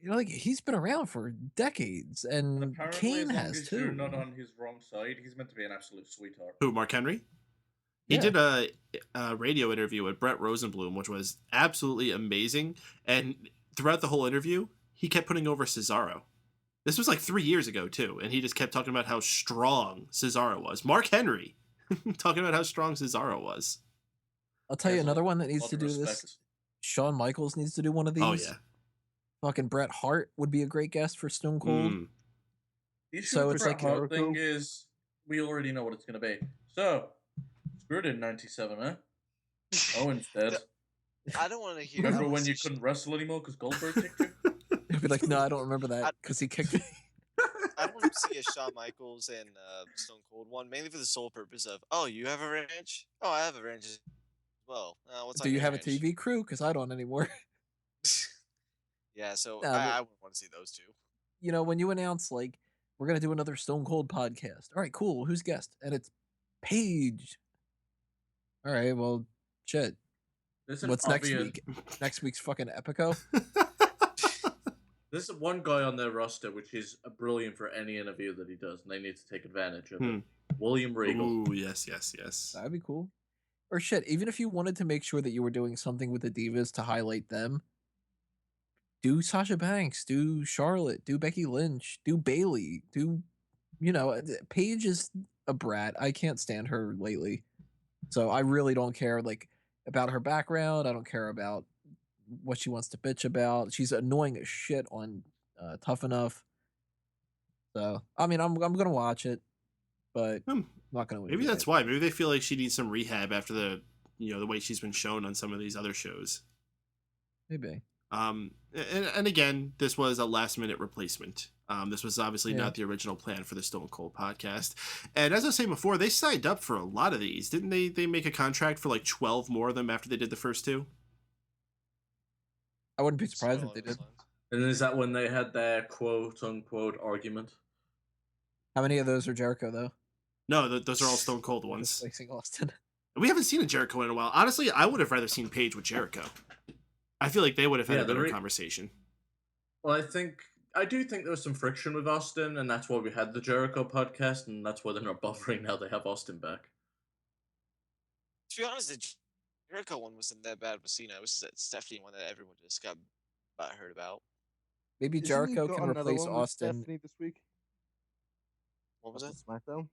Like he's been around for decades, and Kane has too. You're not on his wrong side. He's meant to be an absolute sweetheart. Who, Mark Henry? He did a radio interview with Brett Rosenblum, which was absolutely amazing. And throughout the whole interview, he kept putting over Cesaro. This was like 3 years ago, too. And he just kept talking about how strong Cesaro was. Mark Henry talking about how strong Cesaro was. I'll tell you another one that needs to do this. Shawn Michaels needs to do one of these. Oh, yeah. Fucking Bret Hart would be a great guest for Stone Cold. The issue with the Bret Hart thing is we already know what it's going to be. So... Screwed in 97, huh? Owen's dead. I don't want to hear. Remember when you couldn't wrestle anymore because Goldberg kicked you? He'd be like, no, I don't remember that because he kicked me. I want to see a Shawn Michaels and Stone Cold one, mainly for the sole purpose of, oh, you have a ranch? Oh, I have a ranch as well. What's Do on you your have a range? TV crew? Because I don't anymore. Yeah, so Nah, I would want to see those two. you know, when you announce like we're gonna do another Stone Cold podcast. All right, cool. Who's guest? And it's Paige. All right, well, shit. There's an What's next obvious. week? Next week's fucking Epico. There's one guy on their roster which is brilliant for any interview that he does, and they need to take advantage of it. William Regal. Ooh, yes. That'd be cool. Or shit, even if you wanted to make sure that you were doing something with the Divas to highlight them, do Sasha Banks, do Charlotte, do Becky Lynch, do Bailey, do, you know, Paige is a brat. I can't stand her lately. So I really don't care, like, about her background. I don't care about what she wants to bitch about. She's annoying as shit on Tough Enough. So, I mean, I'm going to watch it, but I'm not going to. Maybe that's why. Maybe they feel like she needs some rehab after the way she's been shown on some of these other shows. Maybe. And again, this was a last minute replacement. This was obviously not the original plan for the Stone Cold podcast. And as I was saying before, they signed up for a lot of these. Didn't they make a contract for like 12 more of them after they did the first two? I wouldn't be surprised if they did. And is that when they had their quote unquote argument? How many of those are Jericho, though? No, those are all Stone Cold ones. Replacing Austin. We haven't seen a Jericho in a while. Honestly, I would have rather seen Paige with Jericho. I feel like they would have had a better conversation. Well, I do think there was some friction with Austin, and that's why we had the Jericho podcast, and that's why they're not bothering now they have Austin back. To be honest, the Jericho one wasn't that bad with Cena. It was that Stephanie one that everyone just got heard about. Maybe Jericho can replace Austin. Stephanie this week. What was that? SmackDown.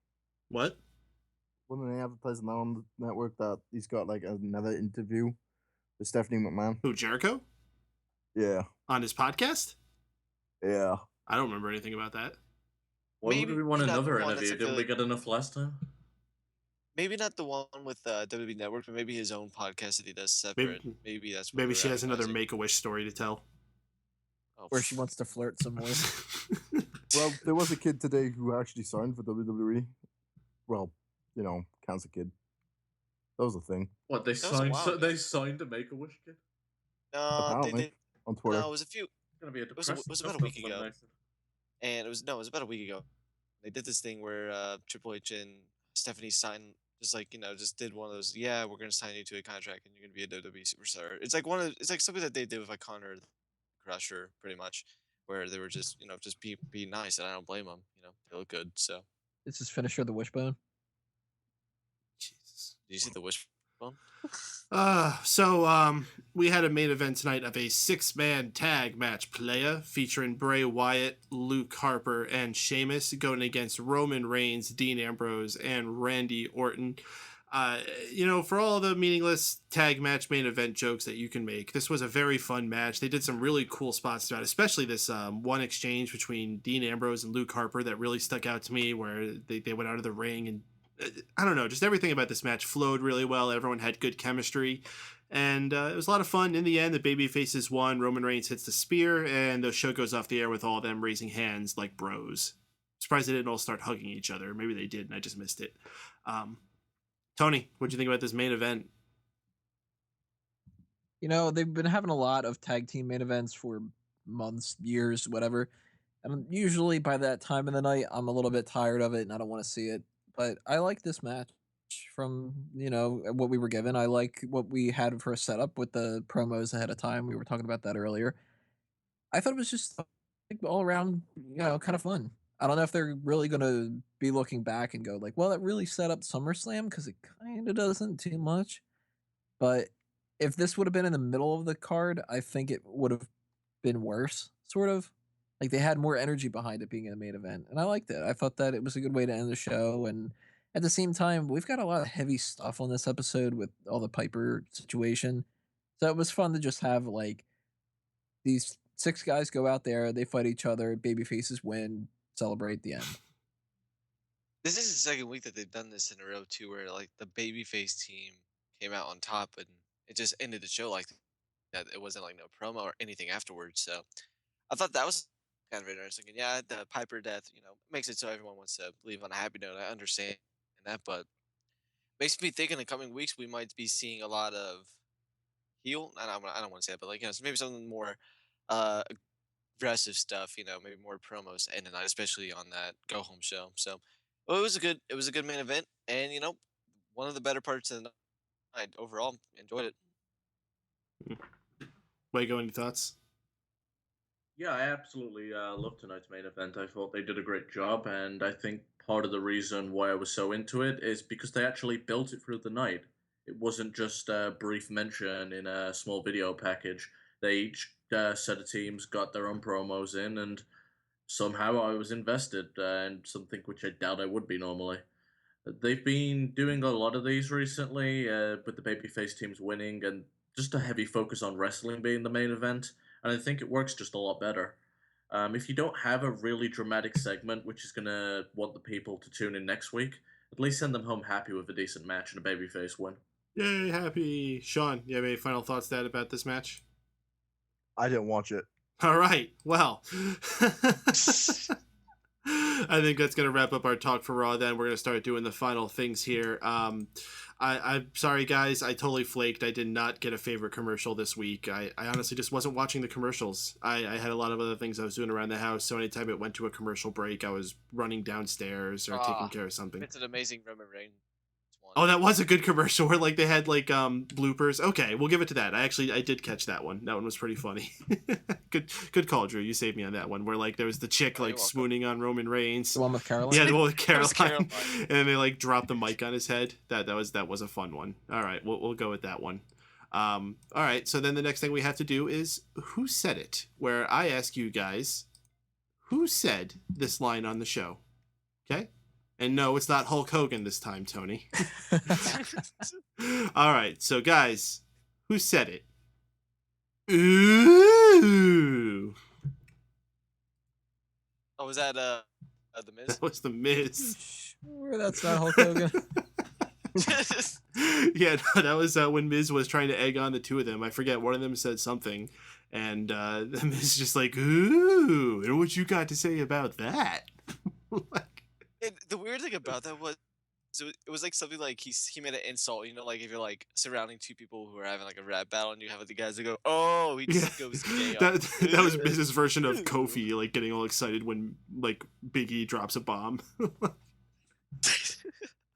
What? Wasn't they advertising that on the network that he's got like another interview with Stephanie McMahon? Who, Jericho? Yeah. On his podcast? Yeah. I don't remember anything about that. Why would we want another interview? Didn't we get enough last time? Maybe not the one with WWE Network, but maybe his own podcast that he does separate. Maybe that's what maybe she has another Make-A-Wish story to tell. Where she wants to flirt some more. Well, there was a kid today who actually signed for WWE. Well, you know, cancer kid. That was a thing. What, they signed? They signed a Make-A-Wish kid? No, they did. On Twitter. No, it was a few. It's gonna be a It was depressing about a week ago. And it was about a week ago. They did this thing where Triple H and Stephanie signed, just did one of those. Yeah, we're gonna sign you to a contract, and you're gonna be a WWE superstar. It's like something that they did with like Connor Crusher, pretty much, where they were just be nice, and I don't blame them. They look good. So This is finisher the Wishbone. Jesus. Did you see the Wishbone? So we had a main event tonight of a 6-man tag match playa featuring Bray Wyatt, Luke Harper, and Sheamus going against Roman Reigns, Dean Ambrose, and Randy Orton. For all the meaningless tag match main event jokes that you can make, this was a very fun match. They did some really cool spots throughout, especially this one exchange between Dean Ambrose and Luke Harper that really stuck out to me, where they went out of the ring, and I don't know, just everything about this match flowed really well. Everyone had good chemistry, and it was a lot of fun. In the end, the babyfaces won. Roman Reigns hits the spear, and the show goes off the air with all of them raising hands like bros. Surprised they didn't all start hugging each other. Maybe they did, and I just missed it. Tony, what'd you think about this main event? They've been having a lot of tag team main events for months, years, whatever. And usually by that time of the night, I'm a little bit tired of it and I don't want to see it. But I like this match from, what we were given. I like what we had for a setup with the promos ahead of time. We were talking about that earlier. I thought it was just all around, kind of fun. I don't know if they're really going to be looking back and go like, well, that really set up SummerSlam, because it kind of doesn't too much. But if this would have been in the middle of the card, I think it would have been worse, sort of. Like, they had more energy behind it being in the main event, and I liked it. I thought that it was a good way to end the show, and at the same time, we've got a lot of heavy stuff on this episode with all the Piper situation. So it was fun to just have, like, these 6 guys go out there, they fight each other, babyfaces win, celebrate the end. This is the second week that they've done this in a row too, where like the babyface team came out on top, and it just ended the show like that. It wasn't like no promo or anything afterwards. So I thought that was kind of interesting. And yeah, the Piper death, makes it so everyone wants to leave on a happy note. I understand that, but makes me think in the coming weeks we might be seeing a lot of heel. I don't want to say it, but like maybe something more uh aggressive stuff. Maybe more promos and night, especially on that go home show. So, well, it was a good main event, and one of the better parts of the night overall. Enjoyed it. Wago, any thoughts? Yeah, I absolutely loved tonight's main event. I thought they did a great job, and I think part of the reason why I was so into it is because they actually built it through the night. It wasn't just a brief mention in a small video package. They each set of teams got their own promos in, and somehow I was invested, and something which I doubt I would be normally. They've been doing a lot of these recently, with the babyface teams winning, and just a heavy focus on wrestling being the main event, and I think it works just a lot better. If you don't have a really dramatic segment, which is gonna want the people to tune in next week, at least send them home happy with a decent match and a babyface win. Yay, happy. Shaun, you have any final thoughts about this match? I didn't watch it. All right. Well, I think that's going to wrap up our talk for Raw. Then we're going to start doing the final things here. I'm sorry, guys. I totally flaked. I did not get a favorite commercial this week. I honestly just wasn't watching the commercials. I had a lot of other things I was doing around the house. So anytime it went to a commercial break, I was running downstairs or taking care of something. It's an amazing Roman Reigns one. Oh, that was a good commercial where like they had like bloopers. Okay, we'll give it to that. I did catch that one. That one was pretty funny. Good call, Drew. You saved me on that one. Where like there was the chick like swooning on Roman Reigns. The one with Caroline. Yeah, the one with Caroline. Caroline. And then they like dropped the mic on his head. That was a fun one. All right, we'll go with that one. All right. So then the next thing we have to do is who said it? Where I ask you guys, who said this line on the show? Okay. And no, it's not Hulk Hogan this time, Tony. All right, so guys, who said it? Ooh. Oh, was that the Miz? That was the Miz. Sure, that's not Hulk Hogan. Yeah, no, that was when Miz was trying to egg on the two of them. I forget, one of them said something, and the Miz just like, ooh, and what you got to say about that? And the weird thing about that was it was like something like he made an insult, like if you're like surrounding two people who are having like a rap battle and you have the guys that go, oh, he just goes gay. That was Miz's version of Kofi, like getting all excited when like Big E drops a bomb.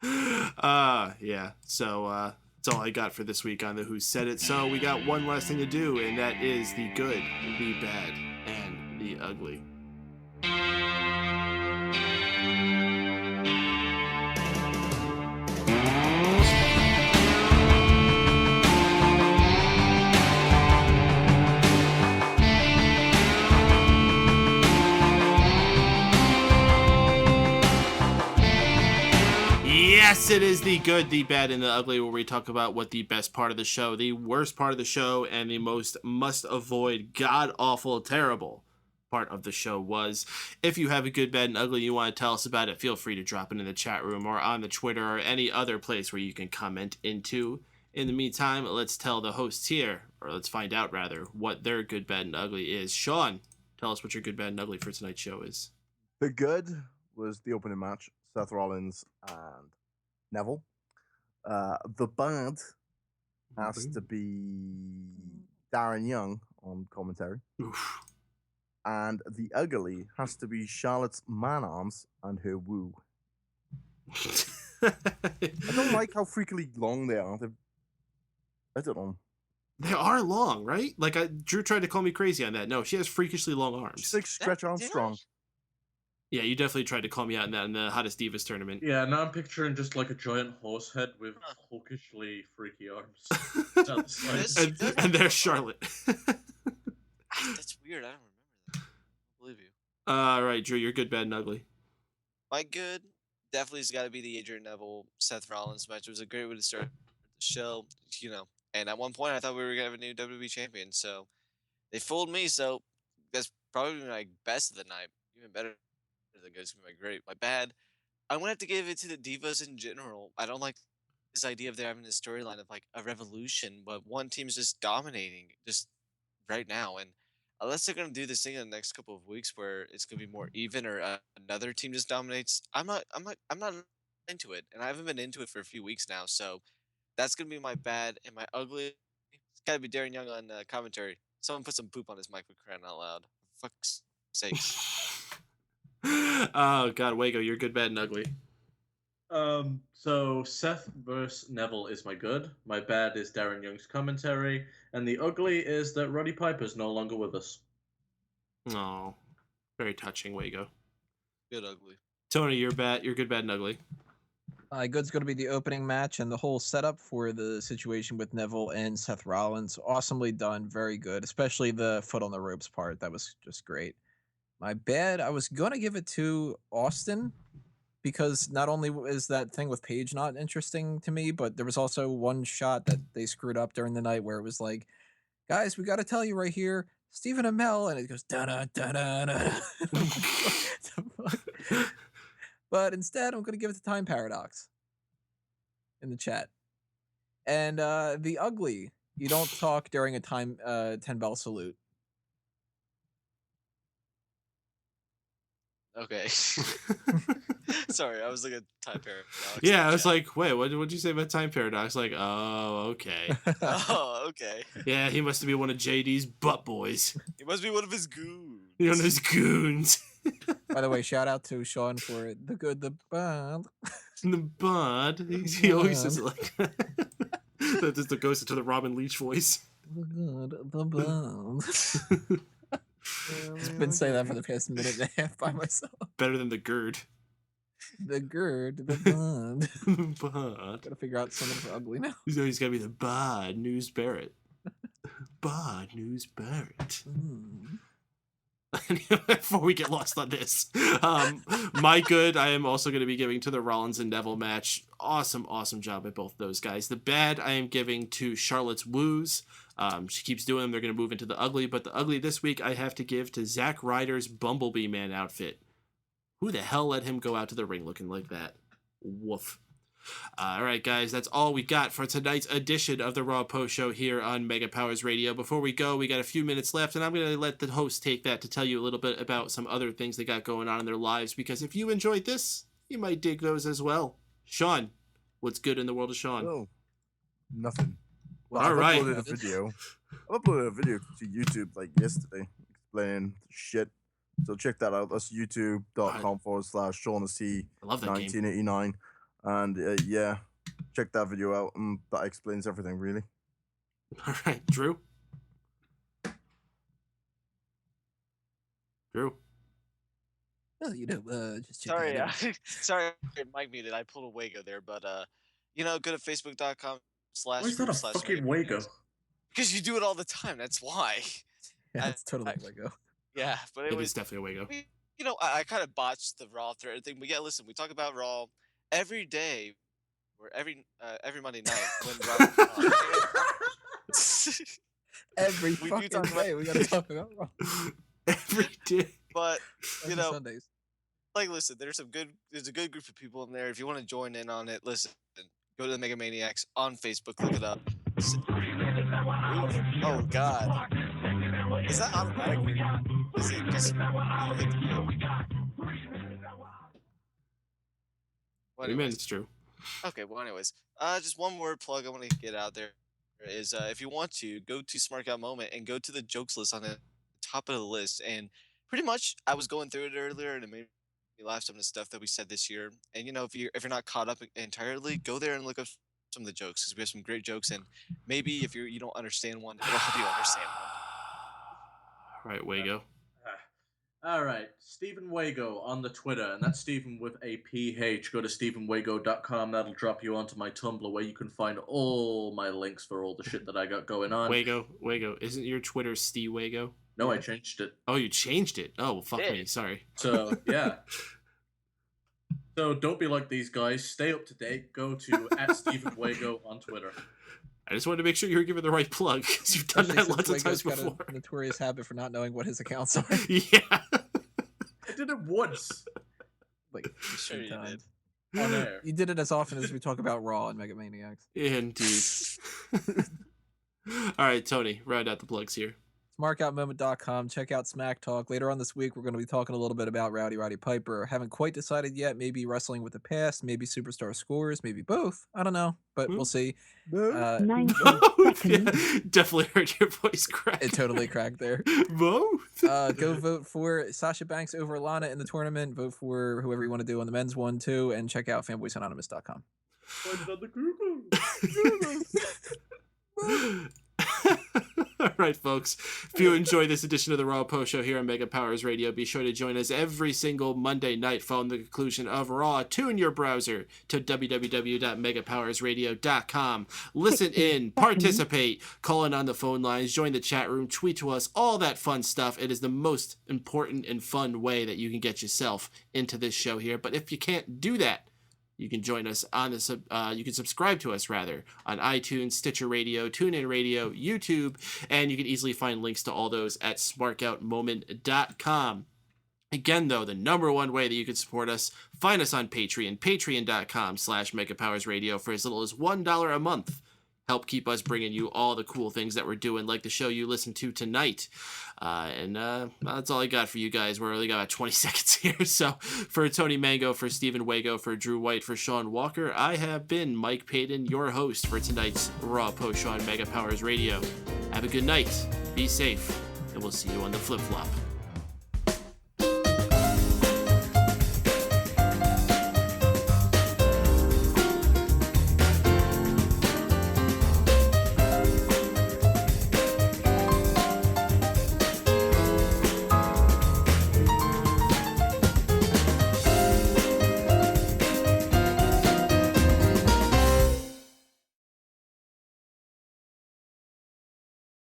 Yeah. So that's all I got for this week on the Who Said It. So we got one last thing to do, and that is the good, the bad, and the ugly. Yes, it is the good, the bad, and the ugly, where we talk about what the best part of the show, the worst part of the show, and the most must-avoid, god-awful, terrible part of the show was. If you have a good, bad, and ugly you want to tell us about it, feel free to drop it in the chat room or on the Twitter or any other place where you can comment into. In the meantime, let's tell the hosts here, or let's find out, rather, what their good, bad, and ugly is. Shaun, tell us what your good, bad, and ugly for tonight's show is. The good was the opening match, Seth Rollins and Neville. The bad has to be Darren Young on commentary. Oof. And the ugly has to be Charlotte's man-arms and her woo. I don't like how freakily long they are. I don't know. They are long, right? Like Drew tried to call me crazy on that. No, she has freakishly long arms. She's like Stretch Armstrong. Yeah, you definitely tried to call me out in that in the Hottest Divas tournament. Yeah, now I'm picturing just like a giant horse head with hawkishly freaky arms. and there's Charlotte. That's weird. I don't remember that. I believe you. All right, Drew, you're good, bad, and ugly. My good definitely has got to be the Adrian Neville Seth Rollins match. It was a great way to start the show, And at one point, I thought we were gonna have a new WWE champion. So they fooled me. So that's probably my best of the night. Even better than good. It's gonna be my great. My bad. I'm gonna have to give it to the divas in general. I don't like this idea of there having this storyline of like a revolution, but one team's just dominating just right now. And unless they're gonna do this thing in the next couple of weeks where it's gonna be more even, or another team just dominates, I'm not into it, and I haven't been into it for a few weeks now. So that's gonna be my bad, and my ugly. It's gotta be Darren Young on commentary. Someone put some poop on his mic for crying out loud. For fuck's sakes. Oh God, Wago, you're good, bad, and ugly. So Seth versus Neville is my good. My bad is Darren Young's commentary, and the ugly is that Roddy Piper's no longer with us. Oh, very touching, Wago. Good ugly. Tony, you're bad. You're good, bad, and ugly. Good's going to be the opening match and the whole setup for the situation with Neville and Seth Rollins. Awesomely done, very good, especially the foot on the ropes part. That was just great. My bad, I was going to give it to Austin because not only is that thing with Paige not interesting to me, but there was also one shot that they screwed up during the night where it was like, guys, we got to tell you right here, Stephen Amell, and it goes da da da da. But instead, I'm going to give it to Time Paradox in the chat. And the ugly, you don't talk during a 10-bell salute. Okay. Sorry, I was looking at Time Paradox. Yeah, I was like, wait, what'd you say about Time Paradox? Like, oh, okay. Oh, okay. Yeah, he must be one of JD's butt boys. He must be one of his goons. One of his goons. By the way, shout out to Shaun for the good, the bad. The bud. He always says it like that. Just goes into the Robin Leach voice. The good, the bad. I've been saying that for the past minute and a half by myself. Better than the gird. The gird, the bud. The bud. Gotta figure out something for ugly now. He's gotta be the Bod News Barrett. Bod News Barrett. Before we get lost on this, my good, I am also going to be giving to the Rollins and Neville match. Awesome job by both those guys. The bad, I am giving to Charlotte's woos. She keeps doing them. They're going to move into the ugly, but the ugly this week I have to give to Zack Ryder's Bumblebee Man outfit. Who the hell let him go out to the ring looking like that? Woof. All right, guys, that's all we got for tonight's edition of the Raw Post Show here on Mega Powers Radio. Before we go, we got a few minutes left, and I'm going to let the host take that to tell you a little bit about some other things they got going on in their lives, because if you enjoyed this, you might dig those as well. Shaun, what's good in the world of Shaun? Oh, nothing. Well, All right. I uploaded a video to YouTube like yesterday explaining shit. So check that out. That's youtube.com/ShaunC I love that 1989. And yeah, check that video out. That explains everything, really. All right, Drew. Well, just check Sorry, it out. sorry, Mike muted. I pulled a Wago there, but go to facebook.com/ Why is that a fucking Wago? Because you do it all the time. That's why. Yeah, it's totally Wago. Yeah, but It is definitely a Wago. I kind of botched the Raw thread thing. But yeah, listen, we talk about Raw every day, or every Monday night when Raw. Every fucking day we gotta talk about Raw. Every day. But Sundays. like, listen, there's a good group of people in there. If you want to join in on it, listen, go to the Mega Maniacs on Facebook. Look it up. Oh God, is that automatic? Is it just? What do it's true. Okay, well, anyways, just one more plug I want to get out there is if you want to go to Smart Out Moment and go to the jokes list on the top of the list, and pretty much I was going through it earlier and it made me laugh some of the stuff that we said this year. And if you're not caught up entirely, go there and look up some of the jokes because we have some great jokes, and maybe if you don't understand one, it'll help you understand one. Right, Wago. All right, Stephen Wago on the Twitter, and that's Stephen with a PH. Go to StephenWago.com. That'll drop you onto my Tumblr where you can find all my links for all the shit that I got going on. Wago, isn't your Twitter Steve Wago? No, I changed it. Oh, you changed it? Oh, well, fuck me. Sorry. So, yeah. So don't be like these guys. Stay up to date. Go to @StephenWago on Twitter. I just wanted to make sure you were giving the right plug because you've done that lots of times before. Got a notorious habit for not knowing what his accounts are. Yeah. I did it once. Like, Sure you did. On air. You did it as often as we talk about Raw and Mega Maniacs. Indeed. All right, Tony, round out the plugs here. SmartOutMoment.com. Check out Smack Talk. Later on this week, we're going to be talking a little bit about Roddy Piper. Haven't quite decided yet. Maybe Wrestling with the Past, maybe Superstar Scores, maybe both. I don't know, but we'll see. 90 seconds. Definitely heard your voice crack. It totally cracked there. Both. Go vote for Sasha Banks over Lana in the tournament. Vote for whoever you want to do on the men's one, too. And check out fanboysanonymous.com. All right, folks. If you enjoy this edition of the Raw Post Show here on Mega Powers Radio, be sure to join us every single Monday night following the conclusion of Raw. Tune your browser to www.megapowersradio.com. Listen in, participate, call in on the phone lines, join the chat room, tweet to us, all that fun stuff. It is the most important and fun way that you can get yourself into this show here. But if you can't do that, you can join us on this. You can subscribe to us rather on iTunes, Stitcher Radio, TuneIn Radio, YouTube, and you can easily find links to all those at smarkoutmoment.com. Again, though, the number one way that you can support us, find us on Patreon, patreon.com/megapowersradio for as little as $1 a month. Help keep us bringing you all the cool things that we're doing, like the show you listen to tonight. That's all I got for you guys. We're only got about 20 seconds here. So for Tony Mango, for Stephen Wago, for Drew White, for Shaun Walker, I have been Mike Paden, your host for tonight's Raw Post Show on Mega Powers Radio. Have a good night, be safe, and we'll see you on the flip-flop.